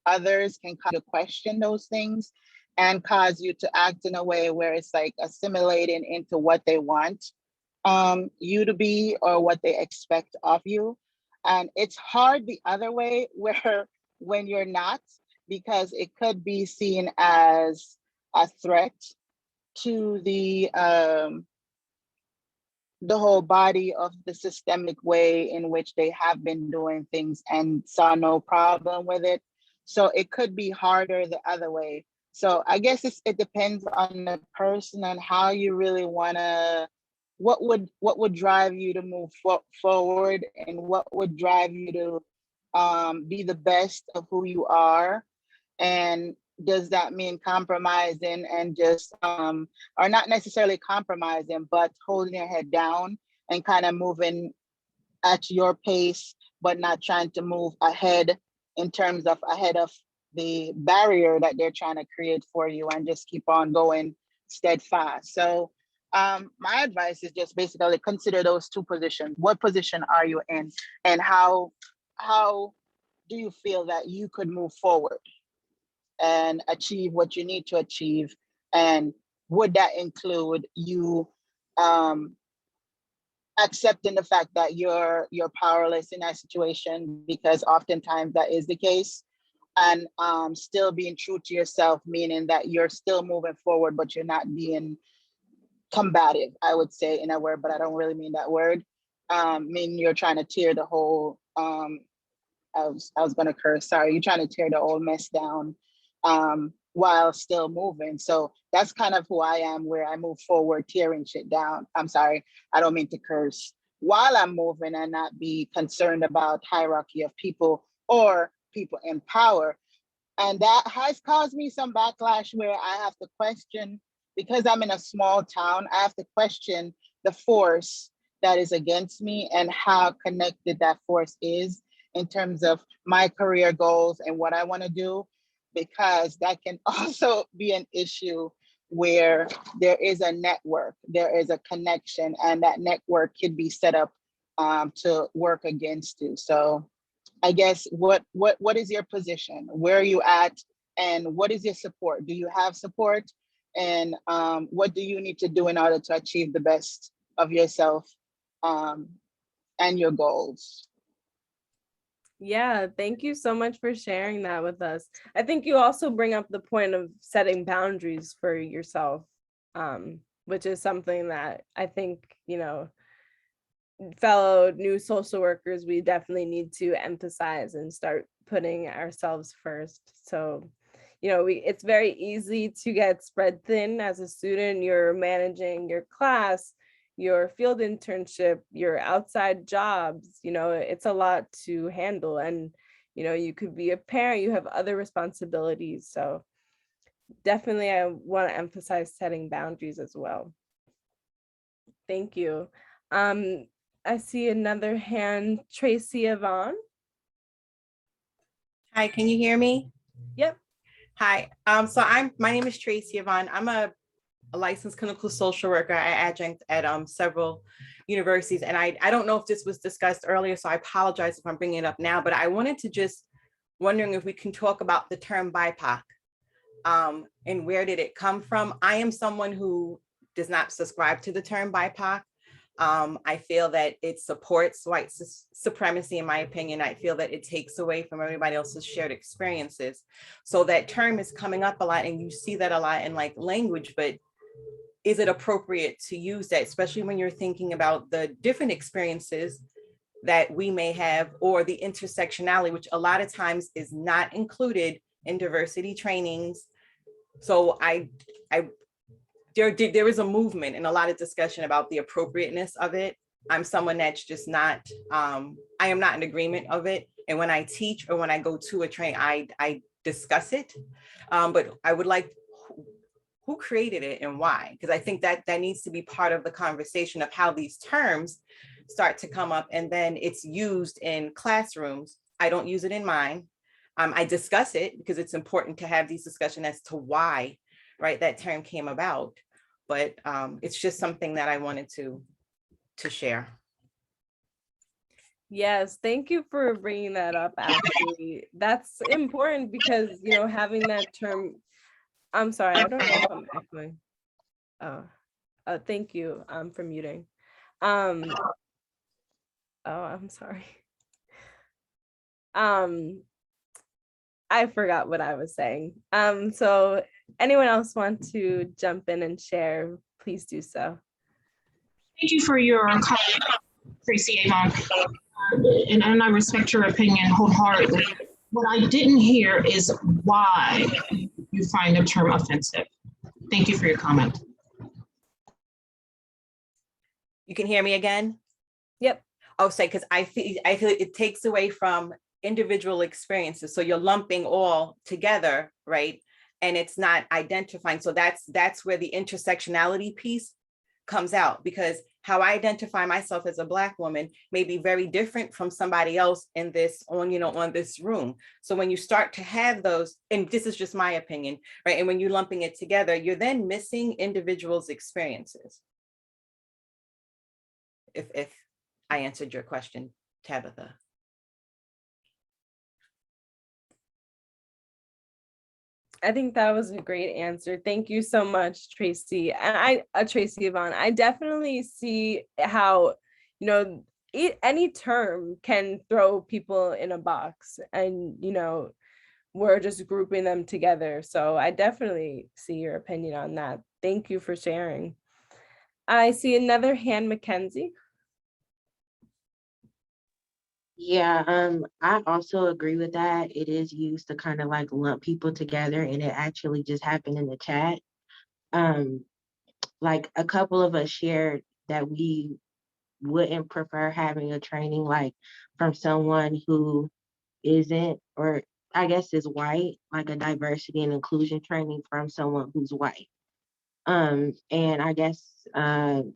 others can come to question those things and cause you to act in a way where it's like assimilating into what they want you to be or what they expect of you. And it's hard the other way where when you're not, because it could be seen as a threat to the whole body of the systemic way in which they have been doing things and saw no problem with it. So it could be harder the other way. So I guess it depends on the person and how you really want to, what would drive you to move forward, and what would drive you to be the best of who you are. And does that mean compromising and just or not necessarily compromising, but holding your head down and kind of moving at your pace, but not trying to move ahead in terms of ahead of the barrier that they're trying to create for you, and just keep on going steadfast. So my advice is just basically consider those two positions. What position are you in, and how do you feel that you could move forward and achieve what you need to achieve? And would that include you accepting the fact that you're powerless in that situation, because oftentimes that is the case, and still being true to yourself, meaning that you're still moving forward, but you're not being combative, I would say, in a word, but I don't really mean that word. Meaning you're trying to tear the whole I was gonna curse, sorry, you're trying to tear the old mess down while still moving. So that's kind of who I am, where I move forward, tearing shit down. I'm sorry, I don't mean to curse. While I'm moving and not be concerned about hierarchy of people or people in power. And that has caused me some backlash where I have to question, because I'm in a small town, I have to question the force that is against me and how connected that force is in terms of my career goals and what I want to do, because that can also be an issue where there is a network, there is a connection, and that network could be set up to work against you. So I guess what is your position? Where are you at? And what is your support? Do you have support? And what do you need to do in order to achieve the best of yourself and your goals? Yeah, thank you so much for sharing that with us. I think you also bring up the point of setting boundaries for yourself, which is something that I think, fellow new social workers, we definitely need to emphasize and start putting ourselves first. So, it's very easy to get spread thin as a student. You're managing your class, your field internship, your outside jobs, it's a lot to handle. And, you could be a parent, you have other responsibilities. So definitely I want to emphasize setting boundaries as well. Thank you. I see another hand, Tracy Yvonne. Hi, can you hear me? Yep. Hi, so my name is Tracy Yvonne. I'm a licensed clinical social worker. I adjunct at several universities, and I don't know if this was discussed earlier, so I apologize if I'm bringing it up now, but I wanted to just wondering if we can talk about the term BIPOC and where did it come from? I am someone who does not subscribe to the term BIPOC. I feel that it supports white supremacy, in my opinion. I feel that it takes away from everybody else's shared experiences. So that term is coming up a lot, and you see that a lot in like language, but is it appropriate to use that, especially when you're thinking about the different experiences that we may have, or the intersectionality, which a lot of times is not included in diversity trainings. So there is a movement and a lot of discussion about the appropriateness of it. I'm someone that's just not, I am not in agreement of it. And when I teach or when I go to a train, I discuss it. But I would like, who created it and why? Because I think that needs to be part of the conversation of how these terms start to come up, and then it's used in classrooms. I don't use it in mine. I discuss it because it's important to have these discussions as to why, right, that term came about. But it's just something that I wanted to share. Yes, thank you for bringing that up. Actually, that's important because, you know, having that term, I'm sorry, I don't know if I'm echoing. Thank you for muting. Oh, I'm sorry. I forgot what I was saying. So anyone else want to jump in and share, please do so. Thank you for your comment, Tracy Avon. And I respect your opinion wholeheartedly. What I didn't hear is why you find the term offensive. Thank you for your comment. You can hear me again? Yep. I'll say, because I feel it takes away from individual experiences. So you're lumping all together, right? And it's not identifying. So that's where the intersectionality piece comes out, because how I identify myself as a Black woman may be very different from somebody else in this on this room. So when you start to have those, and this is just my opinion, right? And when you're lumping it together, you're then missing individuals' experiences. If I answered your question, Tabitha. I think that was a great answer. Thank you so much, Tracy. And Tracy Yvonne, I definitely see how, you know, any term can throw people in a box, and, you know, we're just grouping them together. So I definitely see your opinion on that. Thank you for sharing. I see another hand, Mackenzie. Yeah, I also agree with that. It is used to kind of like lump people together, and it actually just happened in the chat. Like a couple of us shared that we wouldn't prefer having a training like from someone who isn't, or I guess is white, like a diversity and inclusion training from someone who's white. And I guess in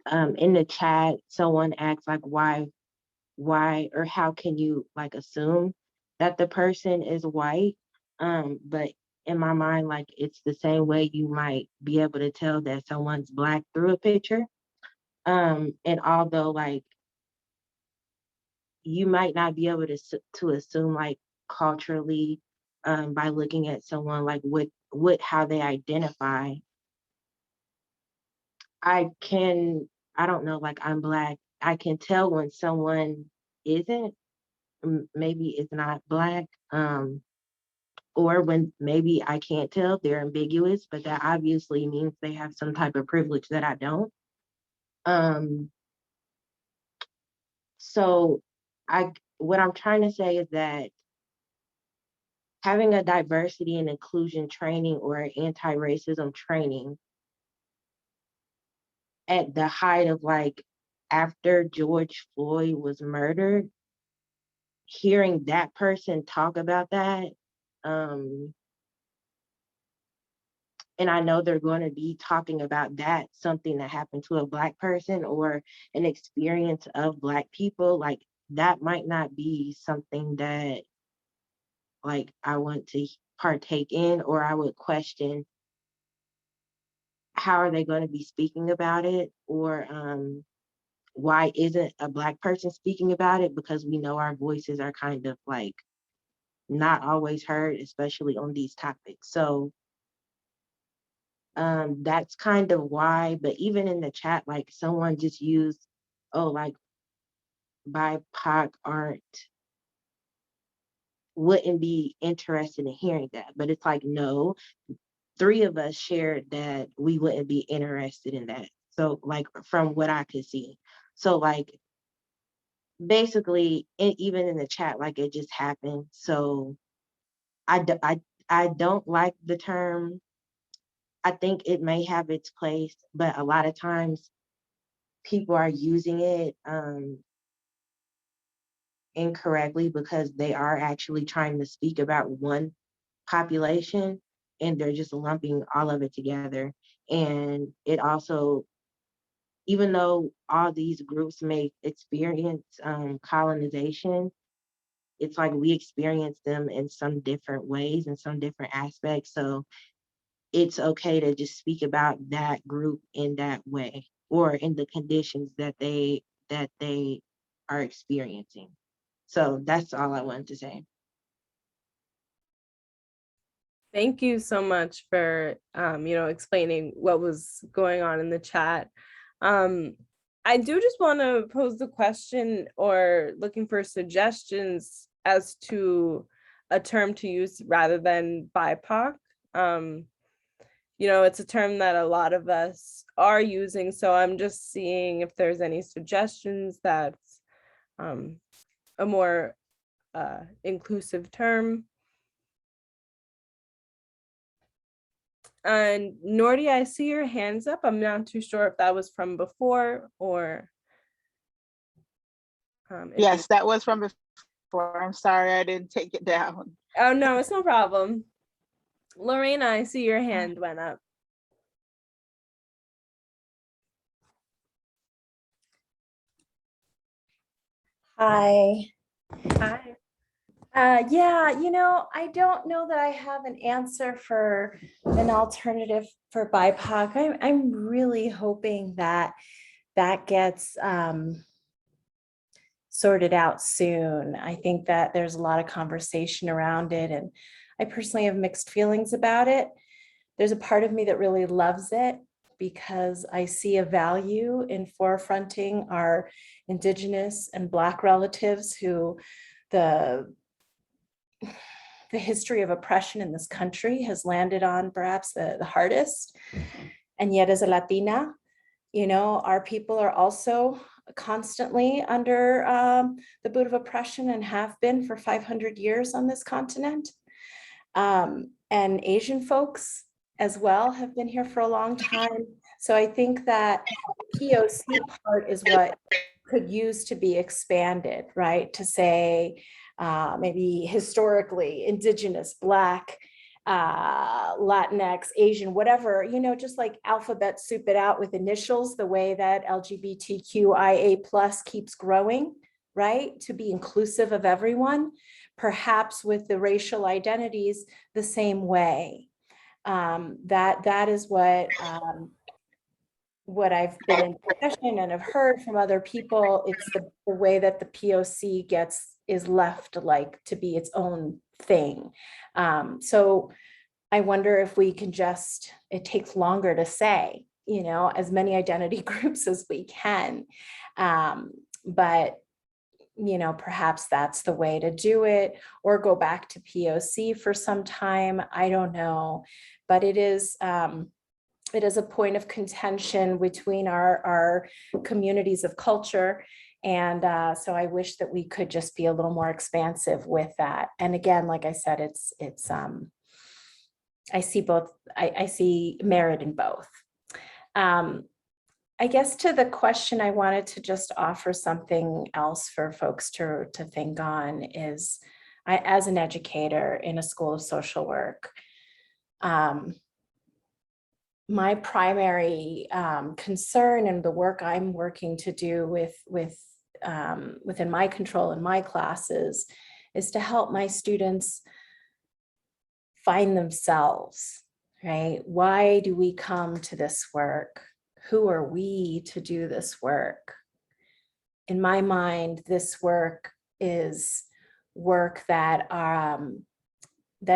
the chat, someone asked like why or how can you like assume that the person is white? But in my mind, like it's the same way you might be able to tell that someone's Black through a picture. And although like you might not be able to assume like culturally by looking at someone like what how they identify, I don't know, like I'm Black, I can tell when someone isn't, maybe is not Black, or when maybe I can't tell, they're ambiguous, but that obviously means they have some type of privilege that I don't. So what I'm trying to say is that having a diversity and inclusion training or anti-racism training at the height of like after George Floyd was murdered, hearing that person talk about that, and I know they're going to be talking about that, something that happened to a Black person or an experience of Black people, like that might not be something that like I want to partake in, or I would question how are they going to be speaking about it, or why isn't a Black person speaking about it, because we know our voices are kind of like not always heard, especially on these topics. So that's kind of why. But even in the chat, like someone just used, oh, like BIPOC wouldn't be interested in hearing that. But it's like, no, 3 of us shared that we wouldn't be interested in that. So like from what I could see. So like basically, even in the chat, like it just happened. So I don't like the term. I think it may have its place, but a lot of times people are using it incorrectly because they are actually trying to speak about one population and they're just lumping all of it together. And it also, even though all these groups may experience colonization, it's like we experience them in some different ways, in some different aspects. So it's okay to just speak about that group in that way or in the conditions that they are experiencing. So that's all I wanted to say. Thank you so much for explaining what was going on in the chat. I do just want to pose the question or looking for suggestions as to a term to use rather than BIPOC. It's a term that a lot of us are using, so I'm just seeing if there's any suggestions that's a more inclusive term. And Nordy, I see your hands up. I'm not too sure if that was from before or. Yes, that was from before. I'm sorry, I didn't take it down. Oh, no, it's no problem. Lorena, I see your hand went up. Hi. Hi. Yeah, I don't know that I have an answer for an alternative for BIPOC. I'm really hoping that that gets sorted out soon. I think that there's a lot of conversation around it, and I personally have mixed feelings about it. There's a part of me that really loves it because I see a value in forefronting our Indigenous and Black relatives who the history of oppression in this country has landed on perhaps the hardest. And yet as a Latina, our people are also constantly under the boot of oppression and have been for 500 years on this continent. And Asian folks as well have been here for a long time. So I think that POC part is what could use to be expanded, right? To say maybe historically Indigenous, Black, Latinx, Asian, whatever, just like alphabet soup it out with initials, the way that LGBTQIA plus keeps growing, right? To be inclusive of everyone, perhaps with the racial identities the same way. That is what I've been in discussion and have heard from other people. It's the way that the POC is left like to be its own thing. So I wonder if we can it takes longer to say, as many identity groups as we can. But perhaps that's the way to do it, or go back to POC for some time. I don't know, but it is a point of contention between our communities of culture. And so I wish that we could just be a little more expansive with that. And again, like I said, it's I see both, I see merit in both. I guess to the question, I wanted to just offer something else for folks to think on is, as an educator in a school of social work, my primary concern and the work I'm working to do within my control in my classes is to help my students find themselves, right? Why do we come to this work? Who are we to do this work? In my mind, this work is work that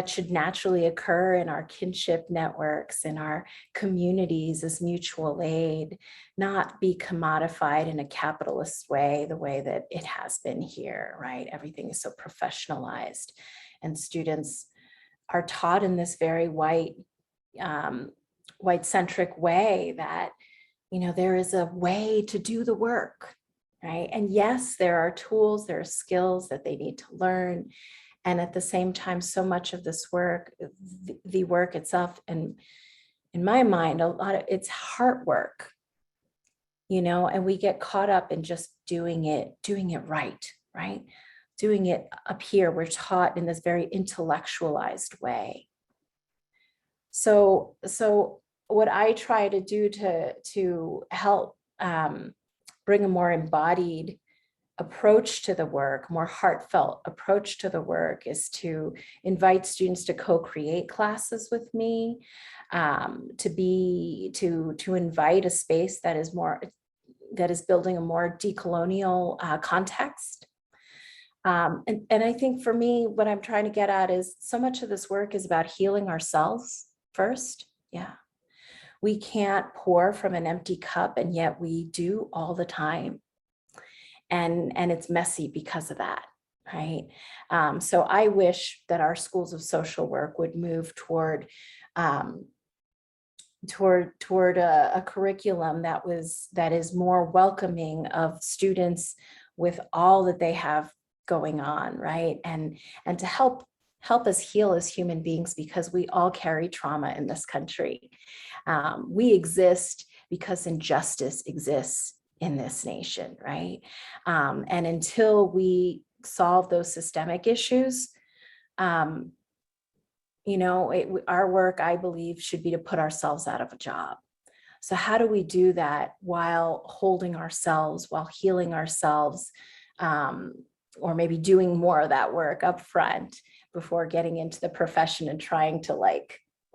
should naturally occur in our kinship networks, in our communities as mutual aid, not be commodified in a capitalist way, the way that it has been here, right? Everything is so professionalized, and students are taught in this very white-centric way that, there is a way to do the work, right? And yes, there are tools, there are skills that they need to learn. And at the same time, so much of this work, the work itself, and in my mind, a lot of it's heart work, and we get caught up in just doing it right? Doing it up here. We're taught in this very intellectualized way. So what I try to do to help bring a more embodied approach to the work, more heartfelt approach to the work, is to invite students to co-create classes with me, to invite a space that is building a more decolonial context. And I think for me, what I'm trying to get at is so much of this work is about healing ourselves first. Yeah. We can't pour from an empty cup, and yet we do all the time. And it's messy because of that, right? So I wish that our schools of social work would move toward a curriculum that is more welcoming of students with all that they have going on, right? And to help us heal as human beings, because we all carry trauma in this country. We exist because injustice exists in this nation, right? And until we solve those systemic issues, our work, I believe, should be to put ourselves out of a job. So how do we do that while holding ourselves, while healing ourselves, or maybe doing more of that work up front before getting into the profession and trying to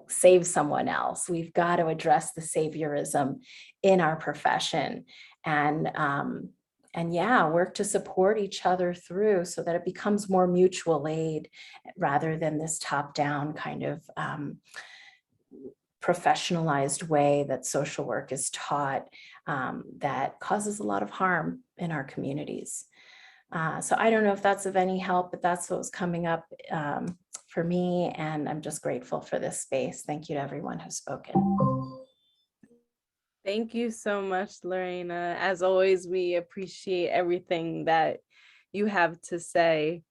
save someone else? We've got to address the saviorism in our profession, and work to support each other through, so that it becomes more mutual aid rather than this top-down kind of professionalized way that social work is taught, that causes a lot of harm in our communities. So I don't know if that's of any help, but that's what was coming up for me, and I'm just grateful for this space. Thank you to everyone who's spoken. Thank you so much, Lorena. As always, we appreciate everything that you have to say.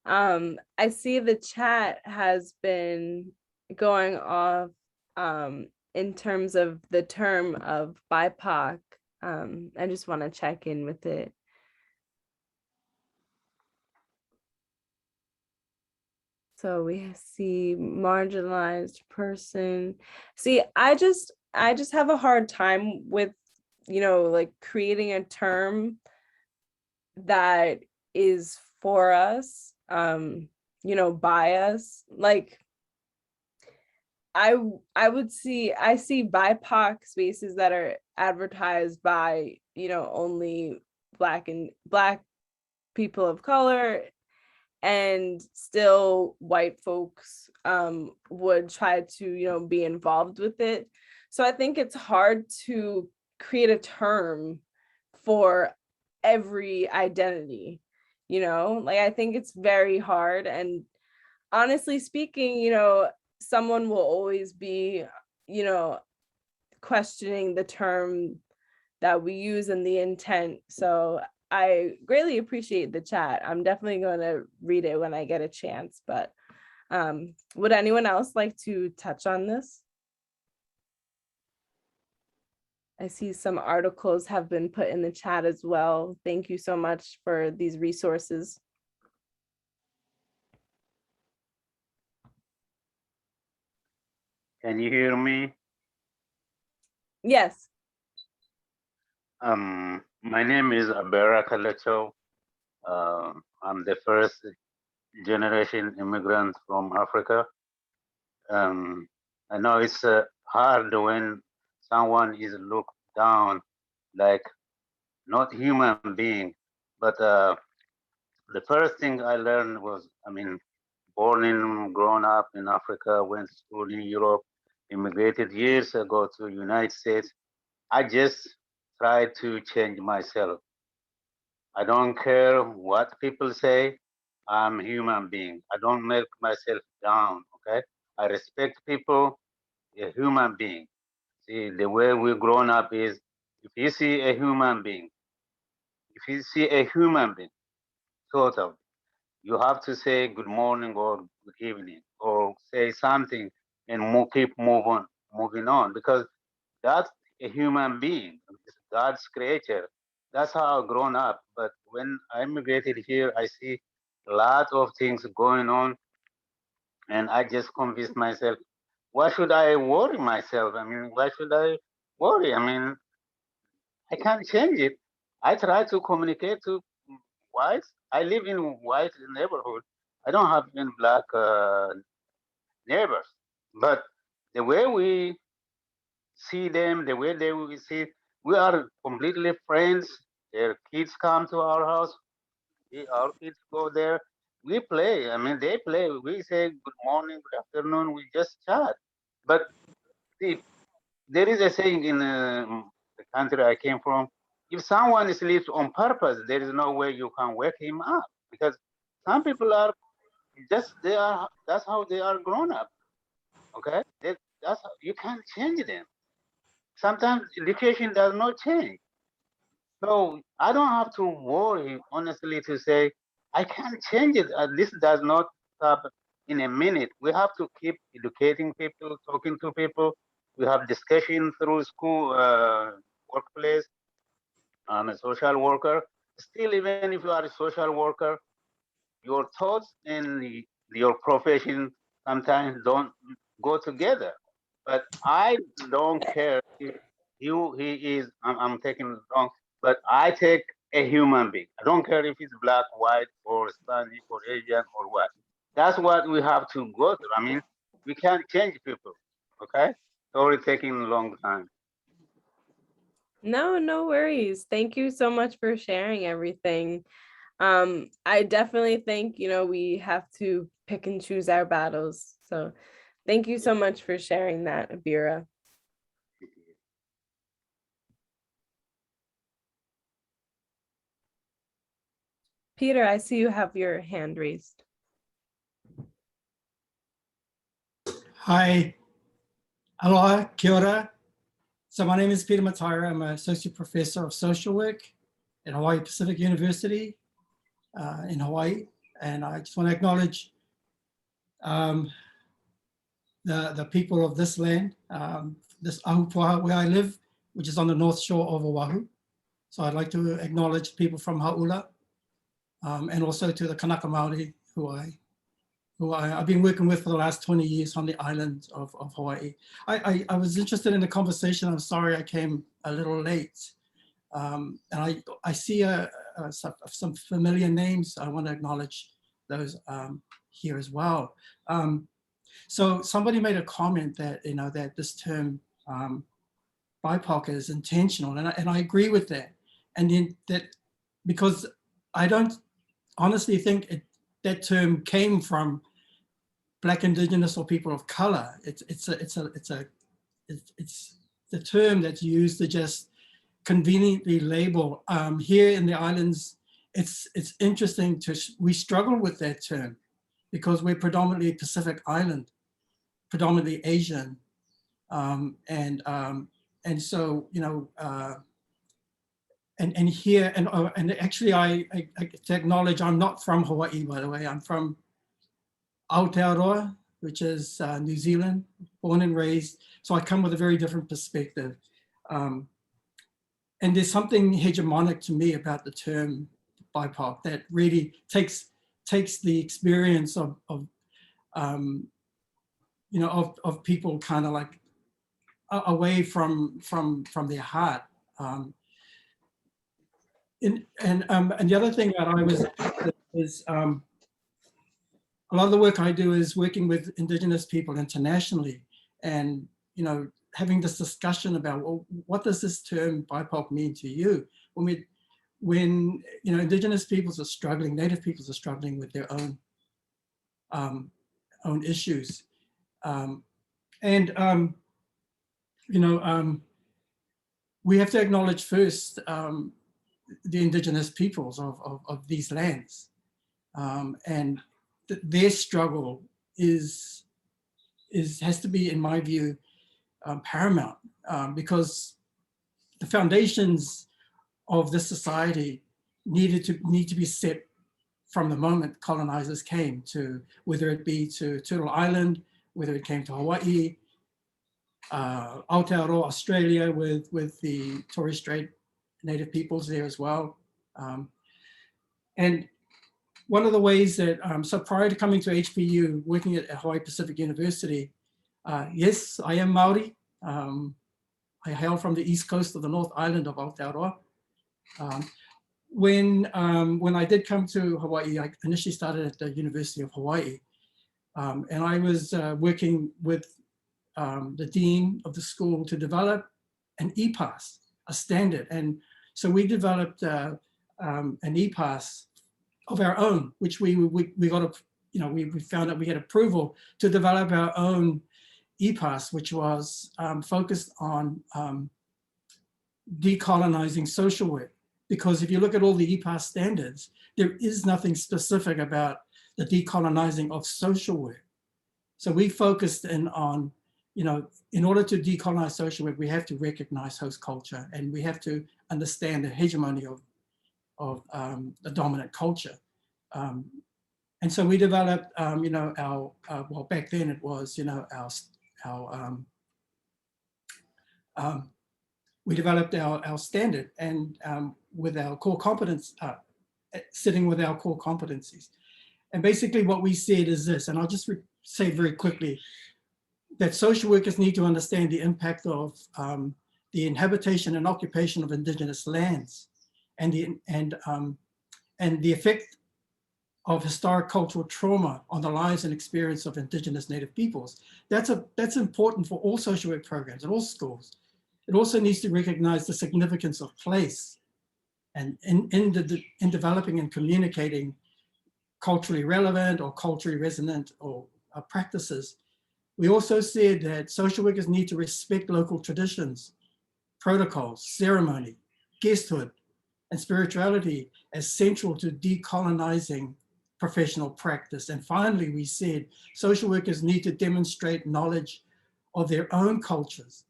I see the chat has been going off in terms of the term of BIPOC. I just want to check in with it. So we see marginalized person. See, I just have a hard time with, creating a term that is for us, by us. I see BIPOC spaces that are advertised by, only Black people of color, and still white folks would try to, be involved with it. So I think it's hard to create a term for every identity, I think it's very hard. And honestly speaking, someone will always be, questioning the term that we use and the intent. So I greatly appreciate the chat. I'm definitely going to read it when I get a chance, but would anyone else like to touch on this? I see some articles have been put in the chat as well. Thank you so much for these resources. Can you hear me? Yes. My name is Abera Kalecho. I'm the first generation immigrant from Africa. I know it's hard when someone is looked down like not human being, but the first thing I learned was, born and grown up in Africa, went to school in Europe, immigrated years ago to United States. I just tried to change myself. I don't care what people say. I'm a human being. I don't make myself down, okay? I respect people, a human being. See, the way we're grown up is if you see a human being, If you see a human being, total, you have to say good morning or good evening or say something and moving on, because that's a human being, it's God's creature. That's how I've grown up. But when I immigrated here, I see a lot of things going on, and I just convinced myself, why should I worry myself? I mean, why should I worry? I mean, I can't change it. I try to communicate to whites. I live in white neighborhood. I don't have any black neighbors. But the way we see them, the way they we see, we are completely friends. Their kids come to our house. Our kids go there. We play. I mean, they play. We say good morning, good afternoon. We just chat. But see, there is a saying in the country I came from: if someone sleeps on purpose, there is no way you can wake him up, because some people are just they are. That's how they are grown up. Okay, that's how, you can't change them. Sometimes education does not change. So I don't have to worry, honestly, to say I can't change it. This does not stop in a minute. We have to keep educating people, talking to people. We have discussion through school, workplace. I'm a social worker. Still, even if you are a social worker, your thoughts and your profession sometimes don't go together. But I don't care if he is, I'm taking it wrong, but I take a human being. I don't care if it's black, white, or Hispanic, or Asian, or what. That's what we have to go through. I mean, we can't change people, okay? Sorry, taking a long time. No, no worries. Thank you so much for sharing everything. I definitely think, we have to pick and choose our battles. So thank you so much for sharing that, Abira. Peter, I see you have your hand raised. Hi, aloha, kia ora. So my name is Peter Matara. I'm an associate professor of social work at Hawaii Pacific University in Hawaii. And I just want to acknowledge the people of this land, this Ahupua'a where I live, which is on the north shore of Oahu. So I'd like to acknowledge people from Hau'ula and also to the Kanaka Maori who I've been working with for the last 20 years on the island of Hawaii. I was interested in the conversation. I'm sorry I came a little late. And I see some familiar names. I want to acknowledge those here as well. So somebody made a comment that, that this term BIPOC is intentional, and I agree with that. And then that, because I don't honestly think that term came from Black, Indigenous, or people of color. It's the term that's used to just conveniently label. Here in the islands, it's interesting we struggle with that term because we're predominantly Pacific Island, predominantly Asian, and so and here and actually I to acknowledge I'm not from Hawaii, by the way. I'm from Aotearoa, which is New Zealand, born and raised. So I come with a very different perspective. And there's something hegemonic to me about the term BIPOC that really takes the experience of people kind of like away from their heart. And the other thing that I was is a lot of the work I do is working with Indigenous people internationally, and having this discussion about, well, what does this term BIPOC mean to you? When Indigenous peoples are struggling, Native peoples are struggling with their own issues, we have to acknowledge first the Indigenous peoples of these lands, and their struggle has to be, in my view, paramount, because the foundations of this society need to be set from the moment colonizers came, to whether it be to Turtle Island, whether it came to Hawaii, Aotearoa, Australia, with the Torres Strait Native peoples there as well. And one of the ways that, so prior to coming to HPU, working at Hawaii Pacific University, yes, I am Maori. I hail from the east coast of the North Island of Aotearoa. When I did come to Hawaii, I initially started at the University of Hawaii. And I was working with the dean of the school to develop an e-pass, a standard. And so we developed an e-pass of our own, which we got we found that we had approval to develop our own e-pass, which was focused on decolonizing social work. Because if you look at all the e-pass standards, there is nothing specific about the decolonizing of social work. So we focused in on, in order to decolonize social work, we have to recognize host culture, and we have to understand the hegemony of the dominant culture. And so we developed, our, well, back then it was, we developed our standard, and with our core competence, sitting with our core competencies. And basically what we said is this, and I'll just say very quickly, that social workers need to understand the impact of the inhabitation and occupation of indigenous lands, and the effect of historic cultural trauma on the lives and experience of indigenous Native peoples. That's important for all social work programs at all schools. It also needs to recognize the significance of place, and in developing and communicating culturally relevant or culturally resonant or practices. We also said that social workers need to respect local traditions, protocols, ceremony, guesthood, and spirituality as central to decolonizing professional practice. And finally, we said social workers need to demonstrate knowledge of their own cultures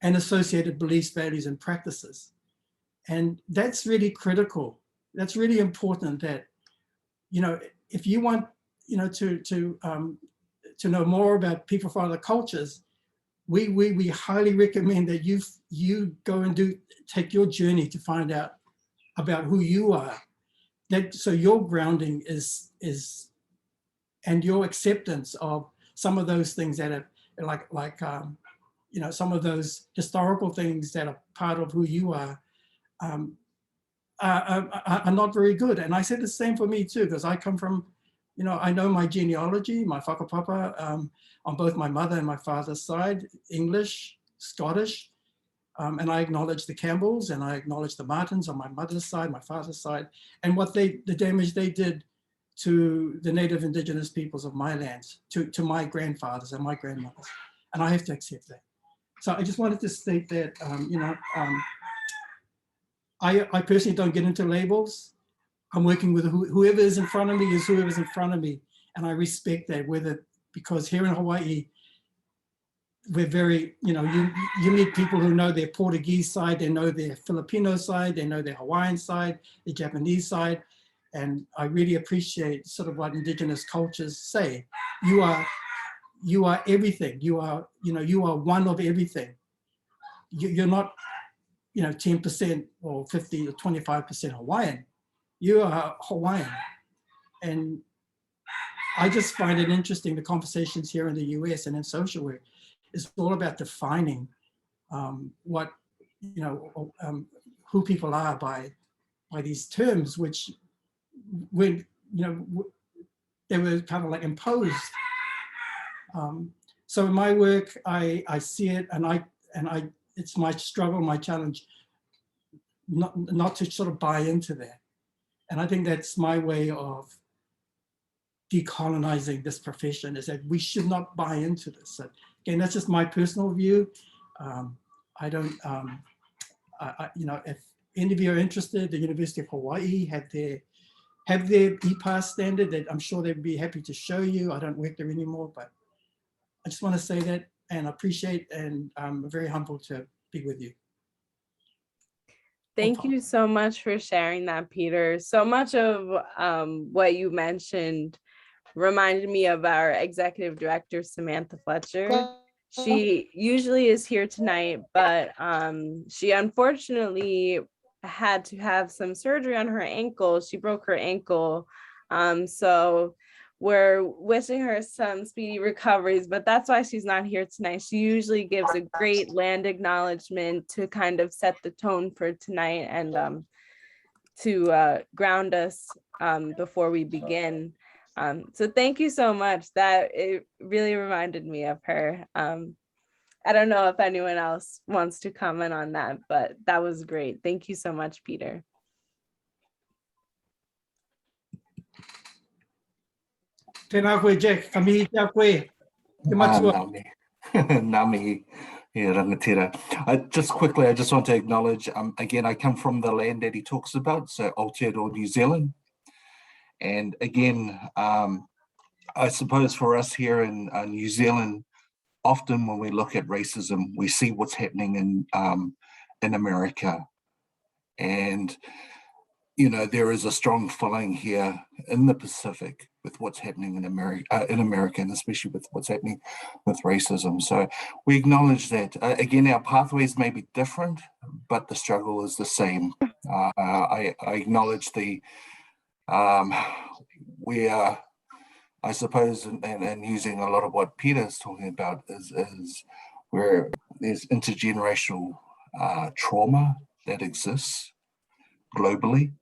and associated beliefs, values, and practices. And that's really critical. That's really important that, if you want, to know more about people from other cultures, we highly recommend that you go and take your journey to find out about who you are. So your grounding is, and your acceptance of some of those things that are like some of those historical things that are part of who you are not very good. And I said the same for me too, because I come from, I know my genealogy, my whakapapa, on both my mother and my father's side, English, Scottish, and I acknowledge the Campbells, and I acknowledge the Martins on my mother's side, my father's side, and the damage they did to the Native Indigenous peoples of my lands, to my grandfathers and my grandmothers. And I have to accept that. So I just wanted to state that, I personally don't get into labels. I'm working with whoever is in front of me is whoever's in front of me. And I respect that, because here in Hawaii, we're very, you meet people who know their Portuguese side, they know their Filipino side, they know their Hawaiian side, the Japanese side. And I really appreciate sort of what indigenous cultures say. You are everything. You are one of everything. You're not, 10% or 50 or 25% Hawaiian. You are Hawaiian. And I just find it interesting, the conversations here in the US and in social work is all about defining what, who people are by these terms, which when, they were kind of like imposed. So in my work, I see it, and it's my struggle, my challenge, not to sort of buy into that. And I think that's my way of decolonizing this profession, is that we should not buy into this. So, again, that's just my personal view. I don't, if any of you are interested, the University of Hawaii have their e-pass standard that I'm sure they'd be happy to show you. I don't work there anymore, but I just want to say that and appreciate, and I'm very humbled to be with you. Thank you so much for sharing that, Peter. So much of what you mentioned reminded me of our executive director, Samantha Fletcher. She usually is here tonight, but she unfortunately had to have some surgery on her ankle. She broke her ankle. So we're wishing her some speedy recoveries, but that's why she's not here tonight. She usually gives a great land acknowledgement to kind of set the tone for tonight and to ground us before we begin. So thank you so much. That it really reminded me of her. I don't know if anyone else wants to comment on that, but that was great. Thank you so much, Peter. Tēnā koe, Jack. Ka mihi kia koe. Te matua. Ngā mihi, yeah, rangatira. Just quickly, I just want to acknowledge, again, I come from the land that he talks about, so Aotearoa, New Zealand. And again, I suppose for us here in New Zealand, often when we look at racism, we see what's happening in America. And, you know, there is a strong feeling here in the Pacific with what's happening in America, and especially with what's happening with racism. So we acknowledge that. Again, our pathways may be different, but the struggle is the same. I acknowledge the, we are, I suppose, and using a lot of what Peter is talking about is where there's intergenerational trauma that exists globally.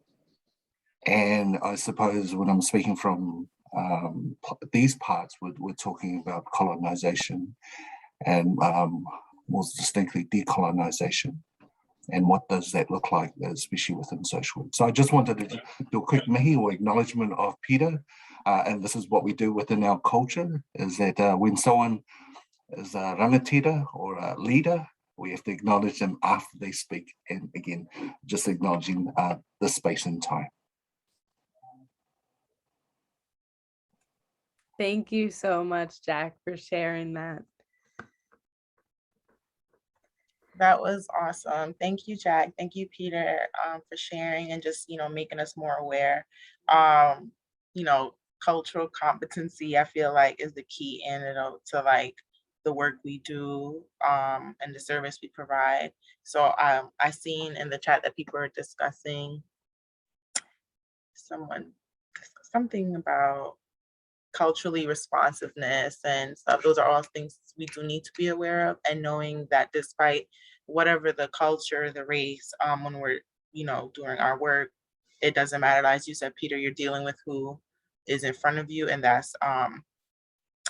And I suppose when I'm speaking from these parts, we're talking about colonization and more distinctly decolonization. And what does that look like, especially within social work? So I just wanted to do a quick mihi or acknowledgement of Peter. And this is what we do within our culture, is that when someone is a rangatira or a leader, we have to acknowledge them after they speak. And again, just acknowledging the space and time. Thank you so much, Jack, for sharing that. That was awesome. Thank you, Jack. Thank you, Peter, for sharing and just, you know, making us more aware. You know, cultural competency, I feel like, is the key antidote to like the work we do and the service we provide. So I seen in the chat that people are discussing something about culturally responsiveness and stuff. Those are all things we do need to be aware of, and knowing that despite whatever the culture, the race, when we're, you know, doing our work, it doesn't matter. As you said, Peter, you're dealing with who is in front of you, and that's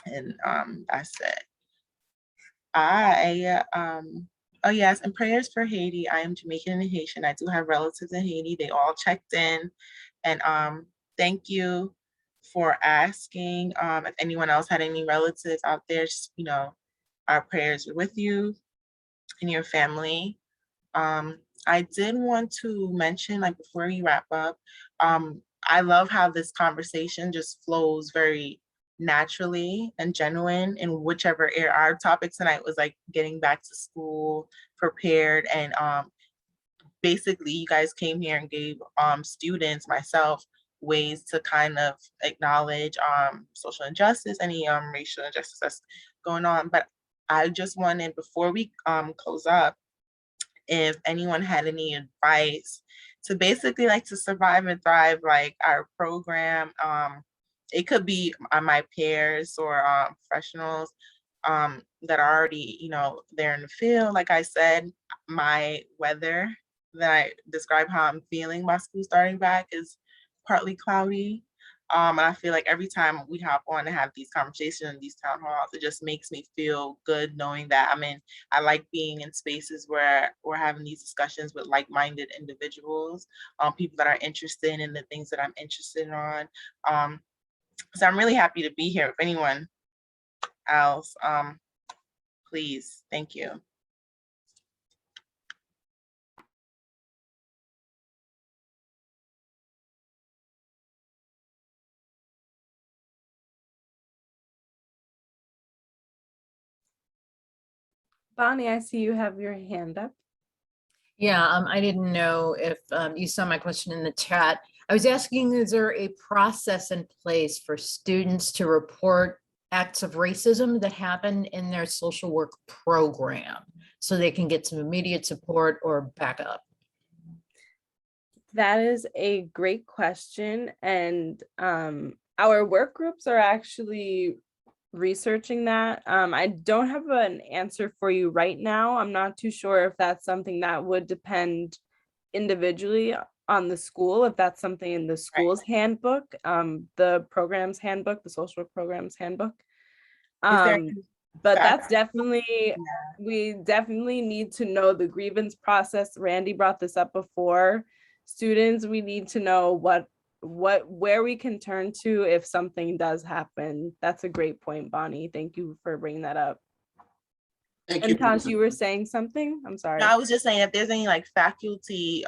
it. Oh yes, and prayers for Haiti. I am Jamaican and Haitian. I do have relatives in Haiti. They all checked in, and thank you for asking. If anyone else had any relatives out there, just, you know, our prayers are with you and your family. I did want to mention, like, before we wrap up, I love how this conversation just flows very naturally and genuine in whichever area. Our topic tonight was like getting back to school prepared, and basically you guys came here and gave students, myself, ways to kind of acknowledge social injustice, any racial injustice that's going on. But I just wanted, before we close up, if anyone had any advice to basically like to survive and thrive, like our program. It could be my peers or professionals that are already, you know, there in the field. Like I said, my weather that I describe how I'm feeling my school starting back is partly cloudy. And I feel like every time we hop on and have these conversations in these town halls, it just makes me feel good knowing that I like being in spaces where we're having these discussions with like-minded individuals, people that are interested in the things that I'm interested in. So I'm really happy to be here. If anyone else, please, thank you. Bonnie, I see you have your hand up. Yeah, I didn't know if you saw my question in the chat. I was asking, is there a process in place for students to report acts of racism that happen in their social work program so they can get some immediate support or backup? That is a great question. And our work groups are actually researching that. I don't have an answer for you right now. I'm not too sure if that's something that would depend individually on the school, if that's something in the school's handbook, the program's handbook, the social work program's handbook. But that's definitely, we definitely need to know the grievance process. Randy brought this up before. Students, we need to know where we can turn to if something does happen. That's a great point, Bonnie. Thank you for bringing that up. And Tosh, you were saying something? I'm sorry. No, I was just saying if there's any like faculty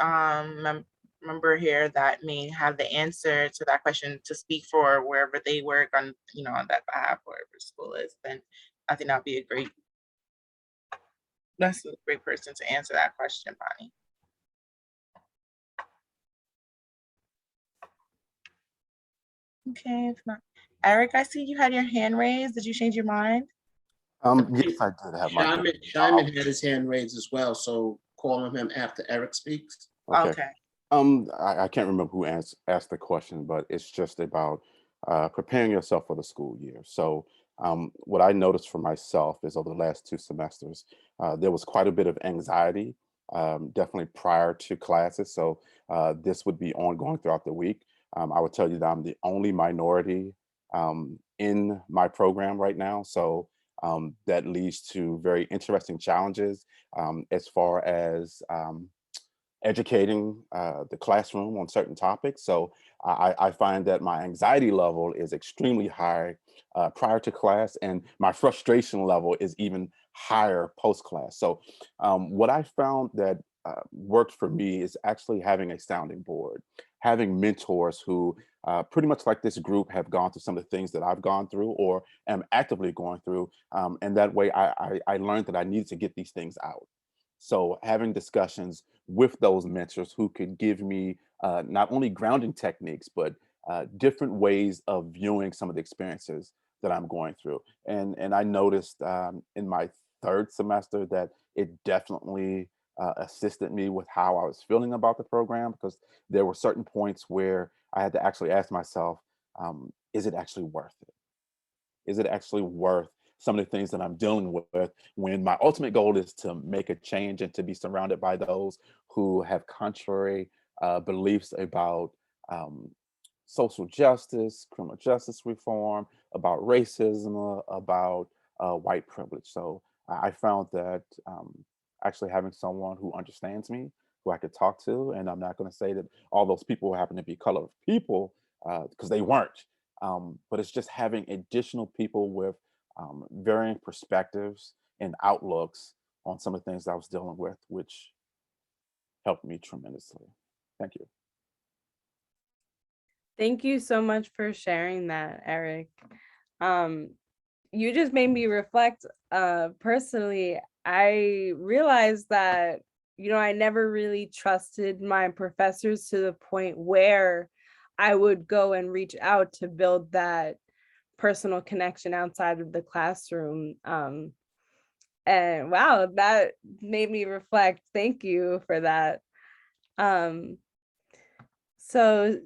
member here that may have the answer to that question to speak for wherever they work on, you know, on that behalf, wherever school is, then I think that'd be that's a great person to answer that question, Bonnie. Okay, if not, Eric, I see you had your hand raised. Did you change your mind? Yes, I did have my. Shyman had his hand raised as well, so call on him after Eric speaks. Okay. I can't remember who asked the question, but it's just about preparing yourself for the school year. So what I noticed for myself is over the last 2 semesters, there was quite a bit of anxiety, definitely prior to classes. So this would be ongoing throughout the week. I would tell you that I'm the only minority in my program right now. So that leads to very interesting challenges as far as educating the classroom on certain topics. So I find that my anxiety level is extremely high prior to class, and my frustration level is even higher post-class. So what I found that worked for me is actually having a sounding board, having mentors who pretty much like this group have gone through some of the things that I've gone through or am actively going through. And that way I learned that I needed to get these things out. So having discussions with those mentors who could give me not only grounding techniques, but different ways of viewing some of the experiences that I'm going through. And I noticed in my 3rd semester that it definitely assisted me with how I was feeling about the program, because there were certain points where I had to actually ask myself, is it actually worth it? Is it actually worth some of the things that I'm dealing with when my ultimate goal is to make a change and to be surrounded by those who have contrary beliefs about social justice, criminal justice reform, about racism, about white privilege. So I found that actually having someone who understands me, who I could talk to, and I'm not going to say that all those people happen to be colored people, because they weren't, but it's just having additional people with varying perspectives and outlooks on some of the things that I was dealing with, which helped me tremendously. Thank you. Thank you so much for sharing that, Eric. You just made me reflect. Personally, I realized that, you know, I never really trusted my professors to the point where I would go and reach out to build that personal connection outside of the classroom. And wow, that made me reflect. Thank you for that. So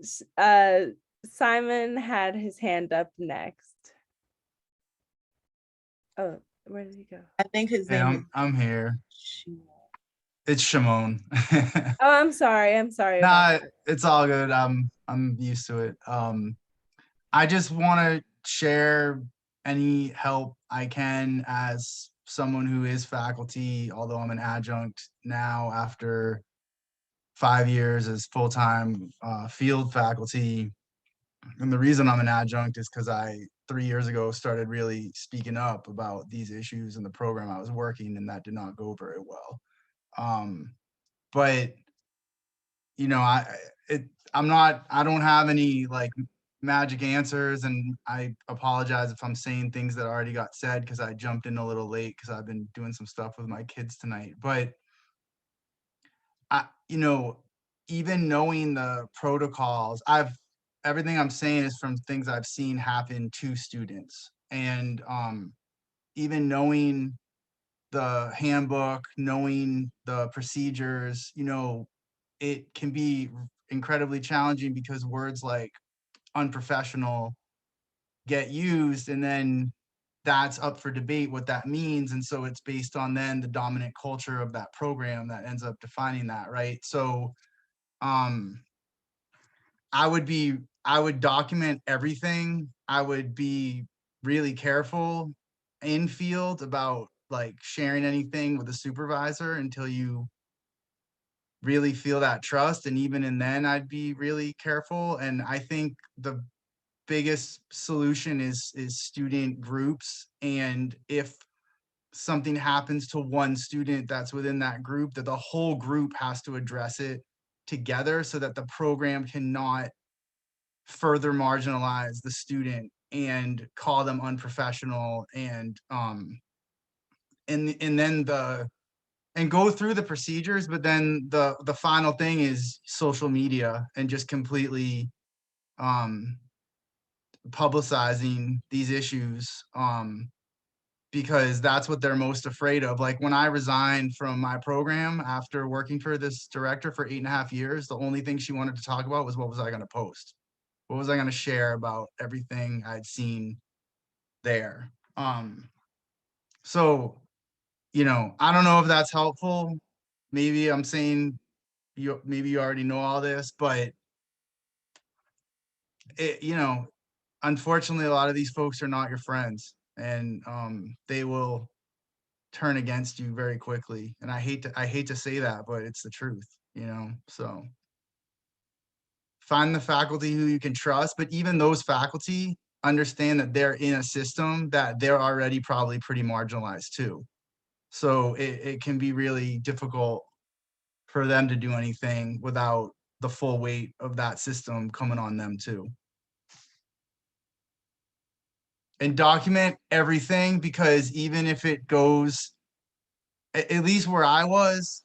Simon had his hand up next. Oh, where did he go? I think his Hey, name I'm here. It's Shimon. Oh, I'm sorry. I'm sorry. Nah, it's all good. I'm used to it. I just want to share any help I can as someone who is faculty, although I'm an adjunct now after 5 years as full-time field faculty. And the reason I'm an adjunct is because I 3 years ago started really speaking up about these issues in the program I was working, and that did not go very well. But you know, I don't have any like magic answers, and I apologize if I'm saying things that already got said because I jumped in a little late because I've been doing some stuff with my kids tonight. But you know, even knowing the protocols, everything I'm saying is from things I've seen happen to students. And even knowing the handbook, knowing the procedures, you know, it can be incredibly challenging because words like unprofessional get used, and then that's up for debate what that means. And so it's based on then the dominant culture of that program that ends up defining that, right? So I would document everything. I would be really careful in field about like sharing anything with a supervisor until you really feel that trust. And even in then I'd be really careful. And I think the biggest solution is student groups. And if something happens to one student that's within that group, that the whole group has to address it together so that the program cannot further marginalize the student and call them unprofessional and then and go through the procedures. But then the final thing is social media and just completely publicizing these issues, because that's what they're most afraid of. Like when I resigned from my program after working for this director for 8.5 years, the only thing she wanted to talk about was what was I going to post? What was I going to share about everything I'd seen there? So, you know, I don't know if that's helpful. Maybe I'm saying maybe you already know all this, but you know, unfortunately, a lot of these folks are not your friends, and they will turn against you very quickly. And I hate to say that, but it's the truth, you know. So find the faculty who you can trust, but even those faculty understand that they're in a system that they're already probably pretty marginalized too. So it can be really difficult for them to do anything without the full weight of that system coming on them too. And document everything, because even if it goes, at least where I was,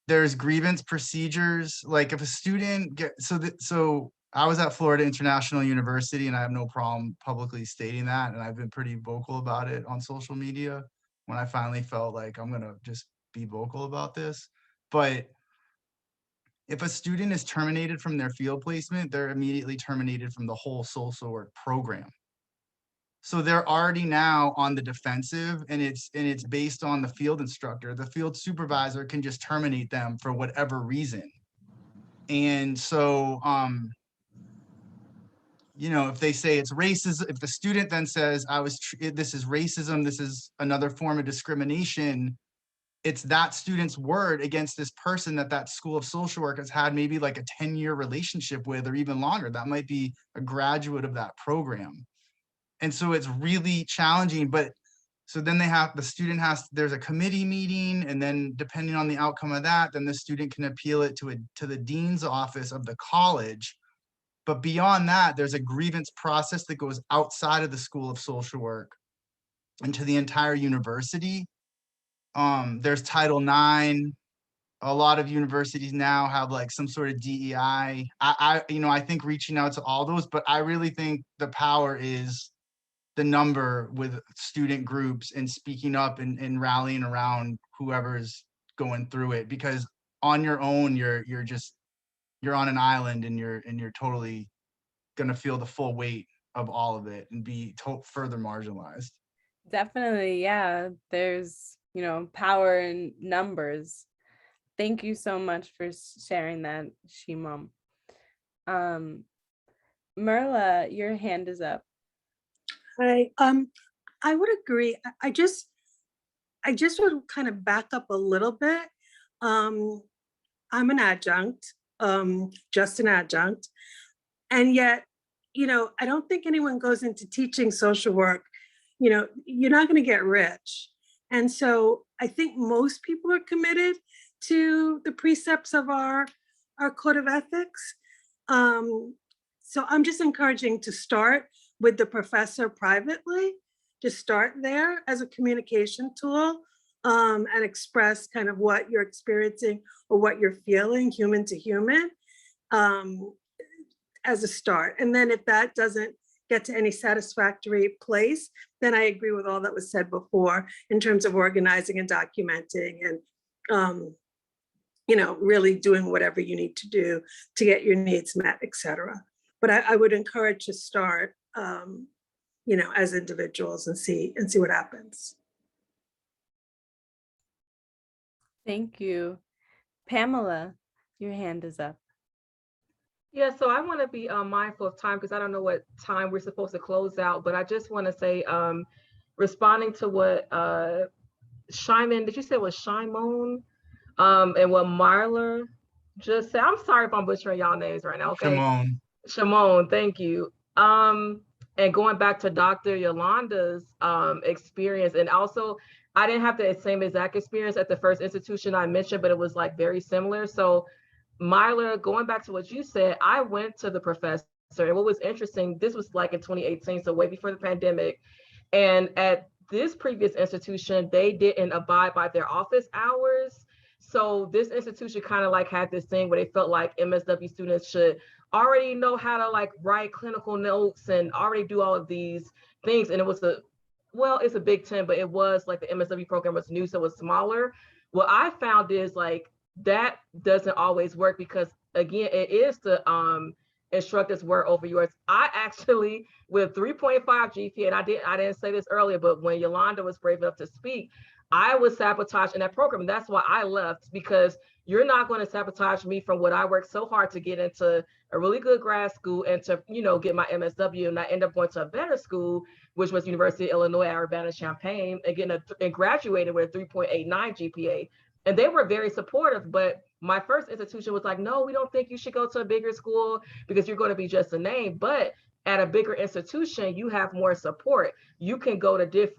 there's grievance procedures. Like if a student so I was at Florida International University, and I have no problem publicly stating that, and I've been pretty vocal about it on social media when I finally felt like I'm gonna just be vocal about this. But if a student is terminated from their field placement, they're immediately terminated from the whole social work program. So they're already now on the defensive, and it's based on the field instructor. The field supervisor can just terminate them for whatever reason. And so, you know, if they say it's racism, if the student then says, this is racism, this is another form of discrimination, it's that student's word against this person that school of social work has had maybe like a 10-year relationship with, or even longer. That might be a graduate of that program. And so it's really challenging. But so then there's a committee meeting, and then depending on the outcome of that, then the student can appeal it to the dean's office of the college. But beyond that, there's a grievance process that goes outside of the School of Social Work and to the entire university. There's Title IX. A lot of universities now have like some sort of DEI. I think reaching out to all those, but I really think the power is the number with student groups and speaking up and rallying around whoever's going through it, because on your own, you're on an island, and you're totally going to feel the full weight of all of it and be further marginalized. Definitely, yeah. There's, power in numbers. Thank you so much for sharing that, Shimon. Merla, your hand is up. Hi, I would agree. I just would kind of back up a little bit. I'm an adjunct, just an adjunct. And yet, I don't think anyone goes into teaching social work, you're not going to get rich. And so I think most people are committed to the precepts of our code of ethics. So I'm just encouraging to start with the professor privately, to start there as a communication tool. and express kind of what you're experiencing or what you're feeling, human to human, as a start. And then if that doesn't get to any satisfactory place, then I agree with all that was said before in terms of organizing and documenting and really doing whatever you need to do to get your needs met, et cetera. But I would encourage to start, as individuals and see what happens. Thank you. Pamela, your hand is up. Yeah, so I want to be mindful of time because I don't know what time we're supposed to close out, but I just want to say, responding to what Shimon, did you say it was Shimon? And what Marla just said. I'm sorry if I'm butchering y'all names right now. Okay. Shimon, thank you. And going back to Dr. Yolanda's experience, and also I didn't have the same exact experience at the first institution I mentioned, but it was like very similar. So Myla, going back to what you said, I went to the professor, and what was interesting, this was like in 2018, so way before the pandemic. And at this previous institution, they didn't abide by their office hours. So this institution kind of like had this thing where they felt like MSW students should already know how to like write clinical notes and already do all of these things. And it was it's a Big 10, but it was like the MSW program was new, so it was smaller. What I found is like that doesn't always work because again, it is the instructors word over yours. I actually, with 3.5 GPA, and I didn't say this earlier, but when Yolanda was brave enough to speak, I was sabotaged in that program. And that's why I left, because you're not going to sabotage me from what I worked so hard to get into a really good grad school and to, get my MSW. And I ended up going to a better school, which was University of Illinois at Urbana-Champaign, and graduated with a 3.89 GPA. And they were very supportive, but my first institution was like, no, we don't think you should go to a bigger school because you're going to be just a name. But at a bigger institution, you have more support. You can go to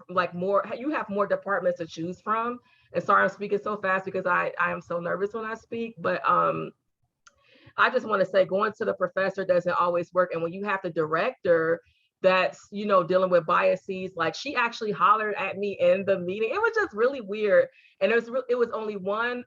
you have more departments to choose from. And sorry, I'm speaking so fast because I am so nervous when I speak, but I just want to say going to the professor doesn't always work. And when you have the director that's, dealing with biases, like she actually hollered at me in the meeting. It was just really weird. And it was only one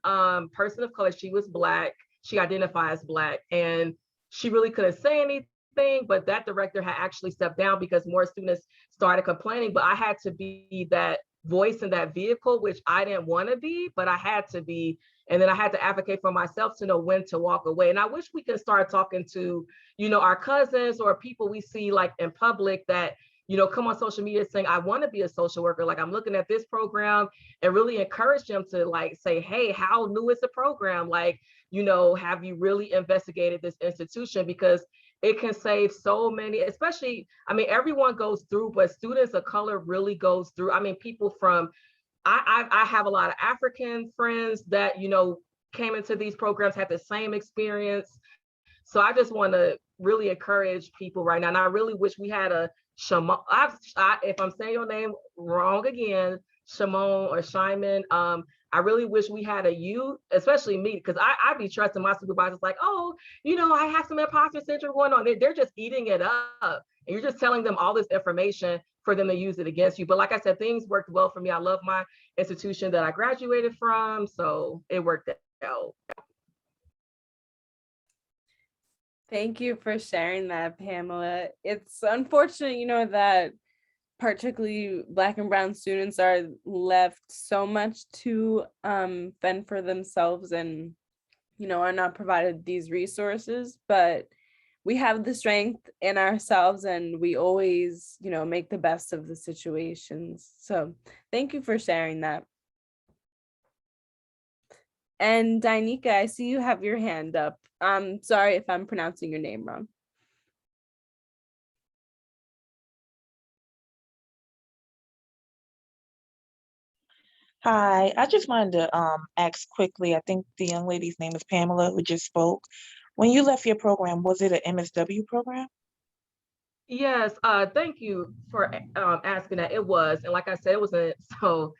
person of color. She was Black. She identified as Black, and she really couldn't say anything, but that director had actually stepped down because more students started complaining. But I had to be that voice in that vehicle, which I didn't want to be, but I had to be. And then I had to advocate for myself to know when to walk away. And I wish we could start talking to, our cousins or people we see like in public that, come on social media saying, I want to be a social worker. Like I'm looking at this program, and really encourage them to like say, hey, how new is the program? Like, have you really investigated this institution? Because it can save so many, especially, everyone goes through, but students of color really goes through. People from, I have a lot of African friends that, came into these programs, had the same experience. So I just want to really encourage people right now. And I really wish we had a Shimon, if I'm saying your name wrong again, Shimon or Shimon, I really wish we had a you, especially me, because I be trusting my supervisors like, oh, I have some imposter syndrome going on. They're just eating it up. And you're just telling them all this information for them to use it against you. But like I said, things worked well for me. I love my institution that I graduated from. So it worked out. Thank you for sharing that, Pamela. It's unfortunate, that particularly Black and brown students are left so much to fend for themselves and, are not provided these resources, but we have the strength in ourselves and we always, make the best of the situations. So thank you for sharing that. And Dainika, I see you have your hand up. I'm sorry if I'm pronouncing your name wrong. Hi, I just wanted to ask quickly. I think the young lady's name is Pamela who just spoke. When you left your program, was it an MSW program? Yes, thank you for asking that. It was, and like I said, it wasn't. So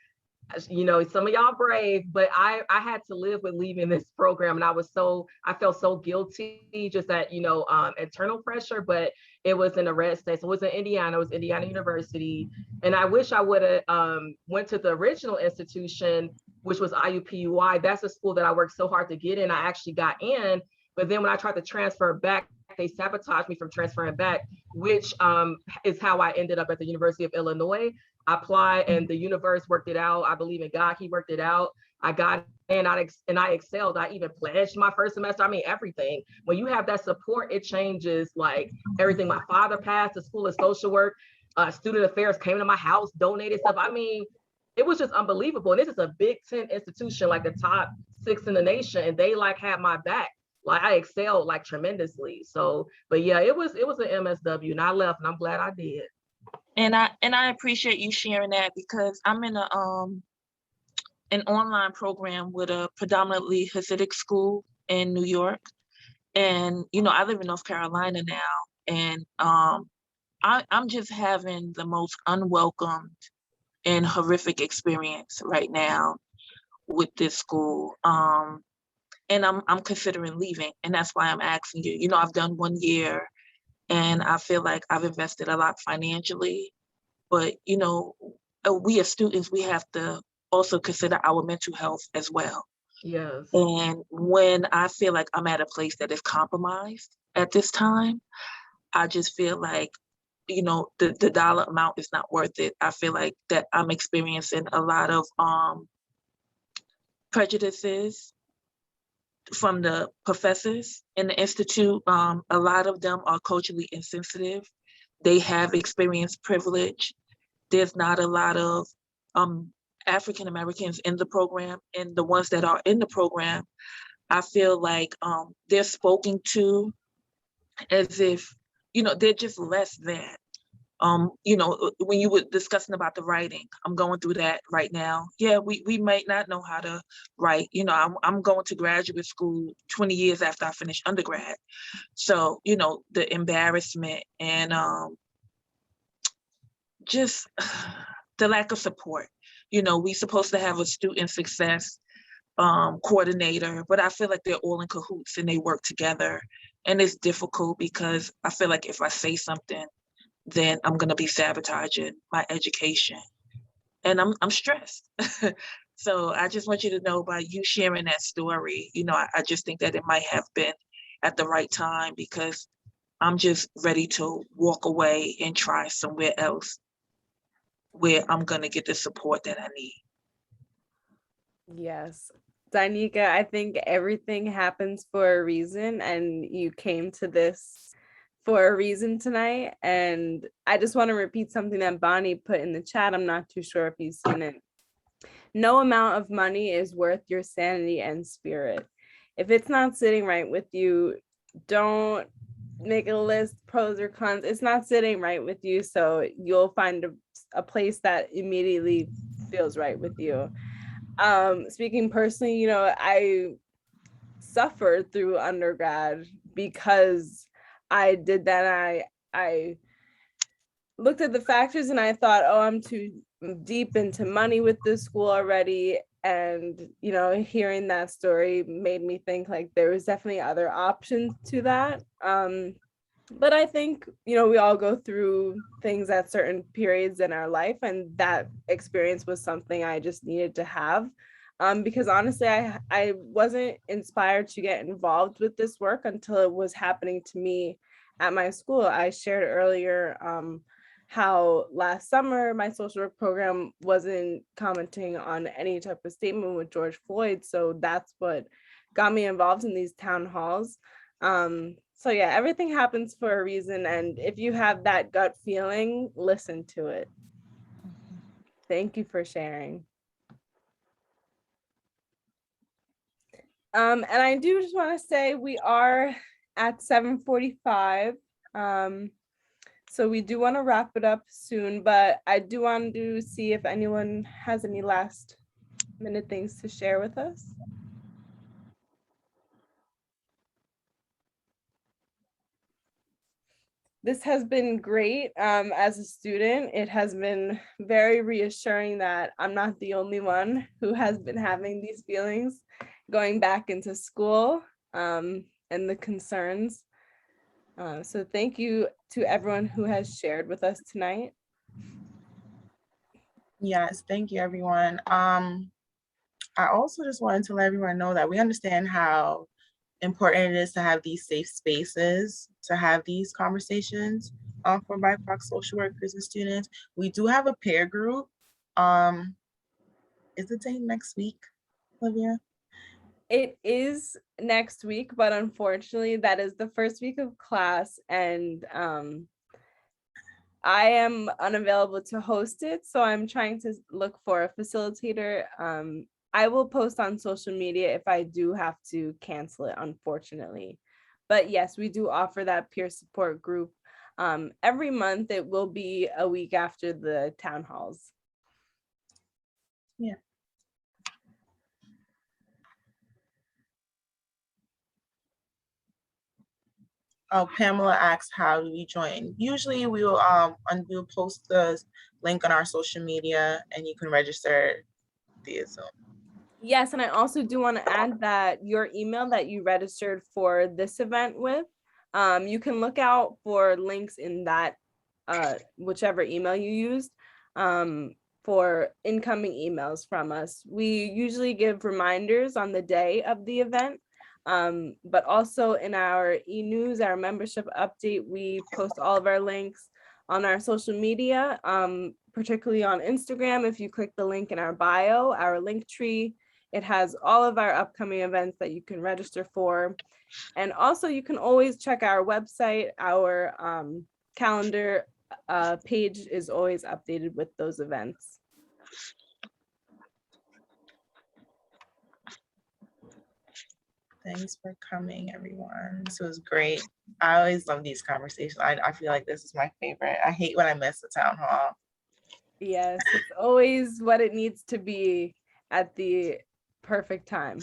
you know, some of y'all brave, but I had to live with leaving this program, and I felt so guilty, just that, you know, internal pressure. But it was in a red state, so it was in Indiana. It was Indiana University, and I wish I would have went to the original institution, which was IUPUI. That's a school that I worked so hard to get in. I actually got in, but then when I tried to transfer back, they sabotaged me from transferring back, which is how I ended up at the University of Illinois. I applied and the universe worked it out. I believe in God, he worked it out. I got in, and I excelled. I even pledged my first semester. I mean, everything. When you have that support, it changes like everything. My father passed the School of Social Work. Student Affairs came to my house, donated stuff. I mean, it was just unbelievable. And this is a Big Ten institution, like the top 6 in the nation, and they like had my back. Like I excelled like tremendously. So, but yeah, it was an MSW, and I left, and I'm glad I did. And I appreciate you sharing that, because I'm in an online program with a predominantly Hasidic school in New York. And, you know, I live in North Carolina now, and I'm just having the most unwelcomed and horrific experience right now with this school. And I'm considering leaving, and that's why I'm asking you. You know, I've done 1 year, and I feel like I've invested a lot financially, but, you know, we as students, we have to also consider our mental health as well. Yes. And when I feel like I'm at a place that is compromised at this time, I just feel like, you know, the dollar amount is not worth it. I feel like that I'm experiencing a lot of prejudices from the professors in the institute. A lot of them are culturally insensitive. They have experienced privilege. There's not a lot of African Americans in the program, and the ones that are in the program, I feel like they're spoken to as if, you know, they're just less than. You know, when you were discussing about the writing, I'm going through that right now. Yeah, we might not know how to write. You know, I'm going to graduate school 20 years after I finished undergrad. So, you know, the embarrassment and just the lack of support. You know, we supposed to have a student success coordinator, but I feel like they're all in cahoots and they work together. And it's difficult because I feel like if I say something, then I'm gonna be sabotaging my education. And I'm stressed. So I just want you to know, by you sharing that story, you know, I just think that it might have been at the right time, because I'm just ready to walk away and try somewhere else where I'm gonna get the support that I need. Yes. Danica, I think everything happens for a reason, and you came to this for a reason tonight. And I just want to repeat something that Bonnie put in the chat. I'm not too sure if you've seen it. No amount of money is worth your sanity and spirit. If it's not sitting right with you, don't make a list, pros or cons. It's not sitting right with you, so you'll find a place that immediately feels right with you. Speaking personally, you know, I suffered through undergrad because I did that. I looked at the factors and I thought, oh, I'm too deep into money with this school already. And, you know, hearing that story made me think like there was definitely other options to that. But I think, you know, we all go through things at certain periods in our life, and that experience was something I just needed to have. Because honestly, I wasn't inspired to get involved with this work until it was happening to me at my school. I shared earlier how last summer my social work program wasn't commenting on any type of statement with George Floyd. So that's what got me involved in these town halls. So yeah, everything happens for a reason. And if you have that gut feeling, listen to it. Thank you for sharing. And I do just want to say we are at 7:45. So we do want to wrap it up soon, but I do want to see if anyone has any last minute things to share with us. This has been great. As a student, it has been very reassuring that I'm not the only one who has been having these feelings going back into school, and the concerns. So thank you to everyone who has shared with us tonight. Yes, thank you, everyone. I also just wanted to let everyone know that we understand how important it is to have these safe spaces, to have these conversations for BIPOC social workers and students. We do have a peer group. Is the date next week, Olivia? It is next week, but unfortunately that is the first week of class, and I am unavailable to host it, so I'm trying to look for a facilitator. I will post on social media if I do have to cancel it, unfortunately. But yes, we do offer that peer support group. Every month. It will be a week after the town halls. Yeah. Oh, Pamela asks, how do we join? Usually we will we'll post the link on our social media and you can register via Zoom. Yes, and I also do want to add that your email that you registered for this event with, you can look out for links in that whichever email you used for incoming emails from us. We usually give reminders on the day of the event, but also in our e-news, our membership update, we post all of our links on our social media, particularly on Instagram. If you click the link in our bio, our link tree, it has all of our upcoming events that you can register for. And also you can always check our website. Our calendar page is always updated with those events. Thanks for coming, everyone. This was great. I always love these conversations. I feel like this is my favorite. I hate when I miss the town hall. Yes, it's always what it needs to be at the perfect time.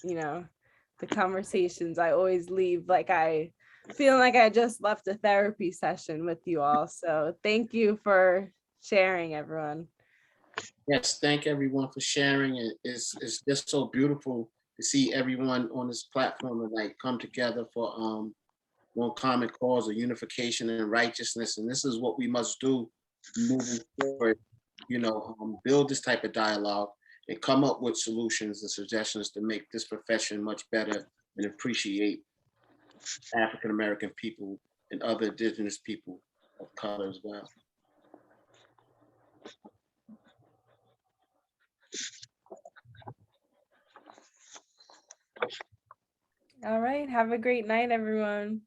You know, the conversations, I always leave like I feel like I just left a therapy session with you all. So thank you for sharing, everyone. Yes, thank everyone for sharing. It's just so beautiful to see everyone on this platform and like come together for one common cause of unification and righteousness. And this is what we must do moving forward, build this type of dialogue and come up with solutions and suggestions to make this profession much better and appreciate African American people and other indigenous people of color as well. All right, have a great night, everyone.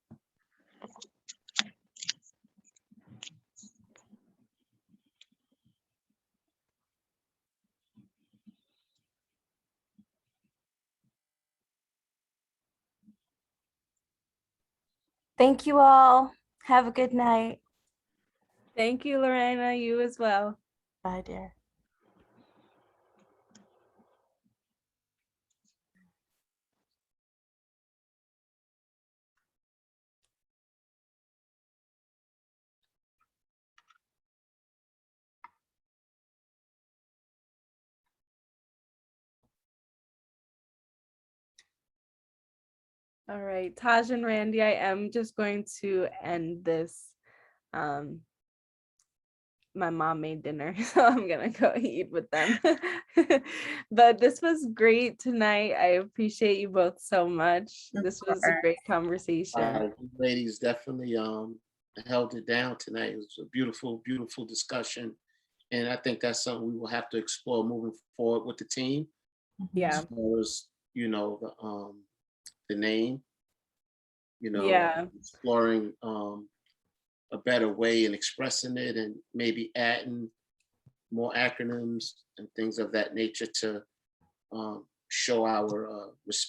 Thank you all. Have a good night. Thank you, Lorena. You as well. Bye, dear. All right, Taj and Randy, I am just going to end this. My mom made dinner, so I'm gonna go eat with them. But this was great tonight. I appreciate you both so much. This was a great conversation. You ladies definitely held it down tonight. It was a beautiful, beautiful discussion. And I think that's something we will have to explore moving forward with the team. Yeah. As far as, the name, Yeah. exploring a better way in expressing it and maybe adding more acronyms and things of that nature to show our respect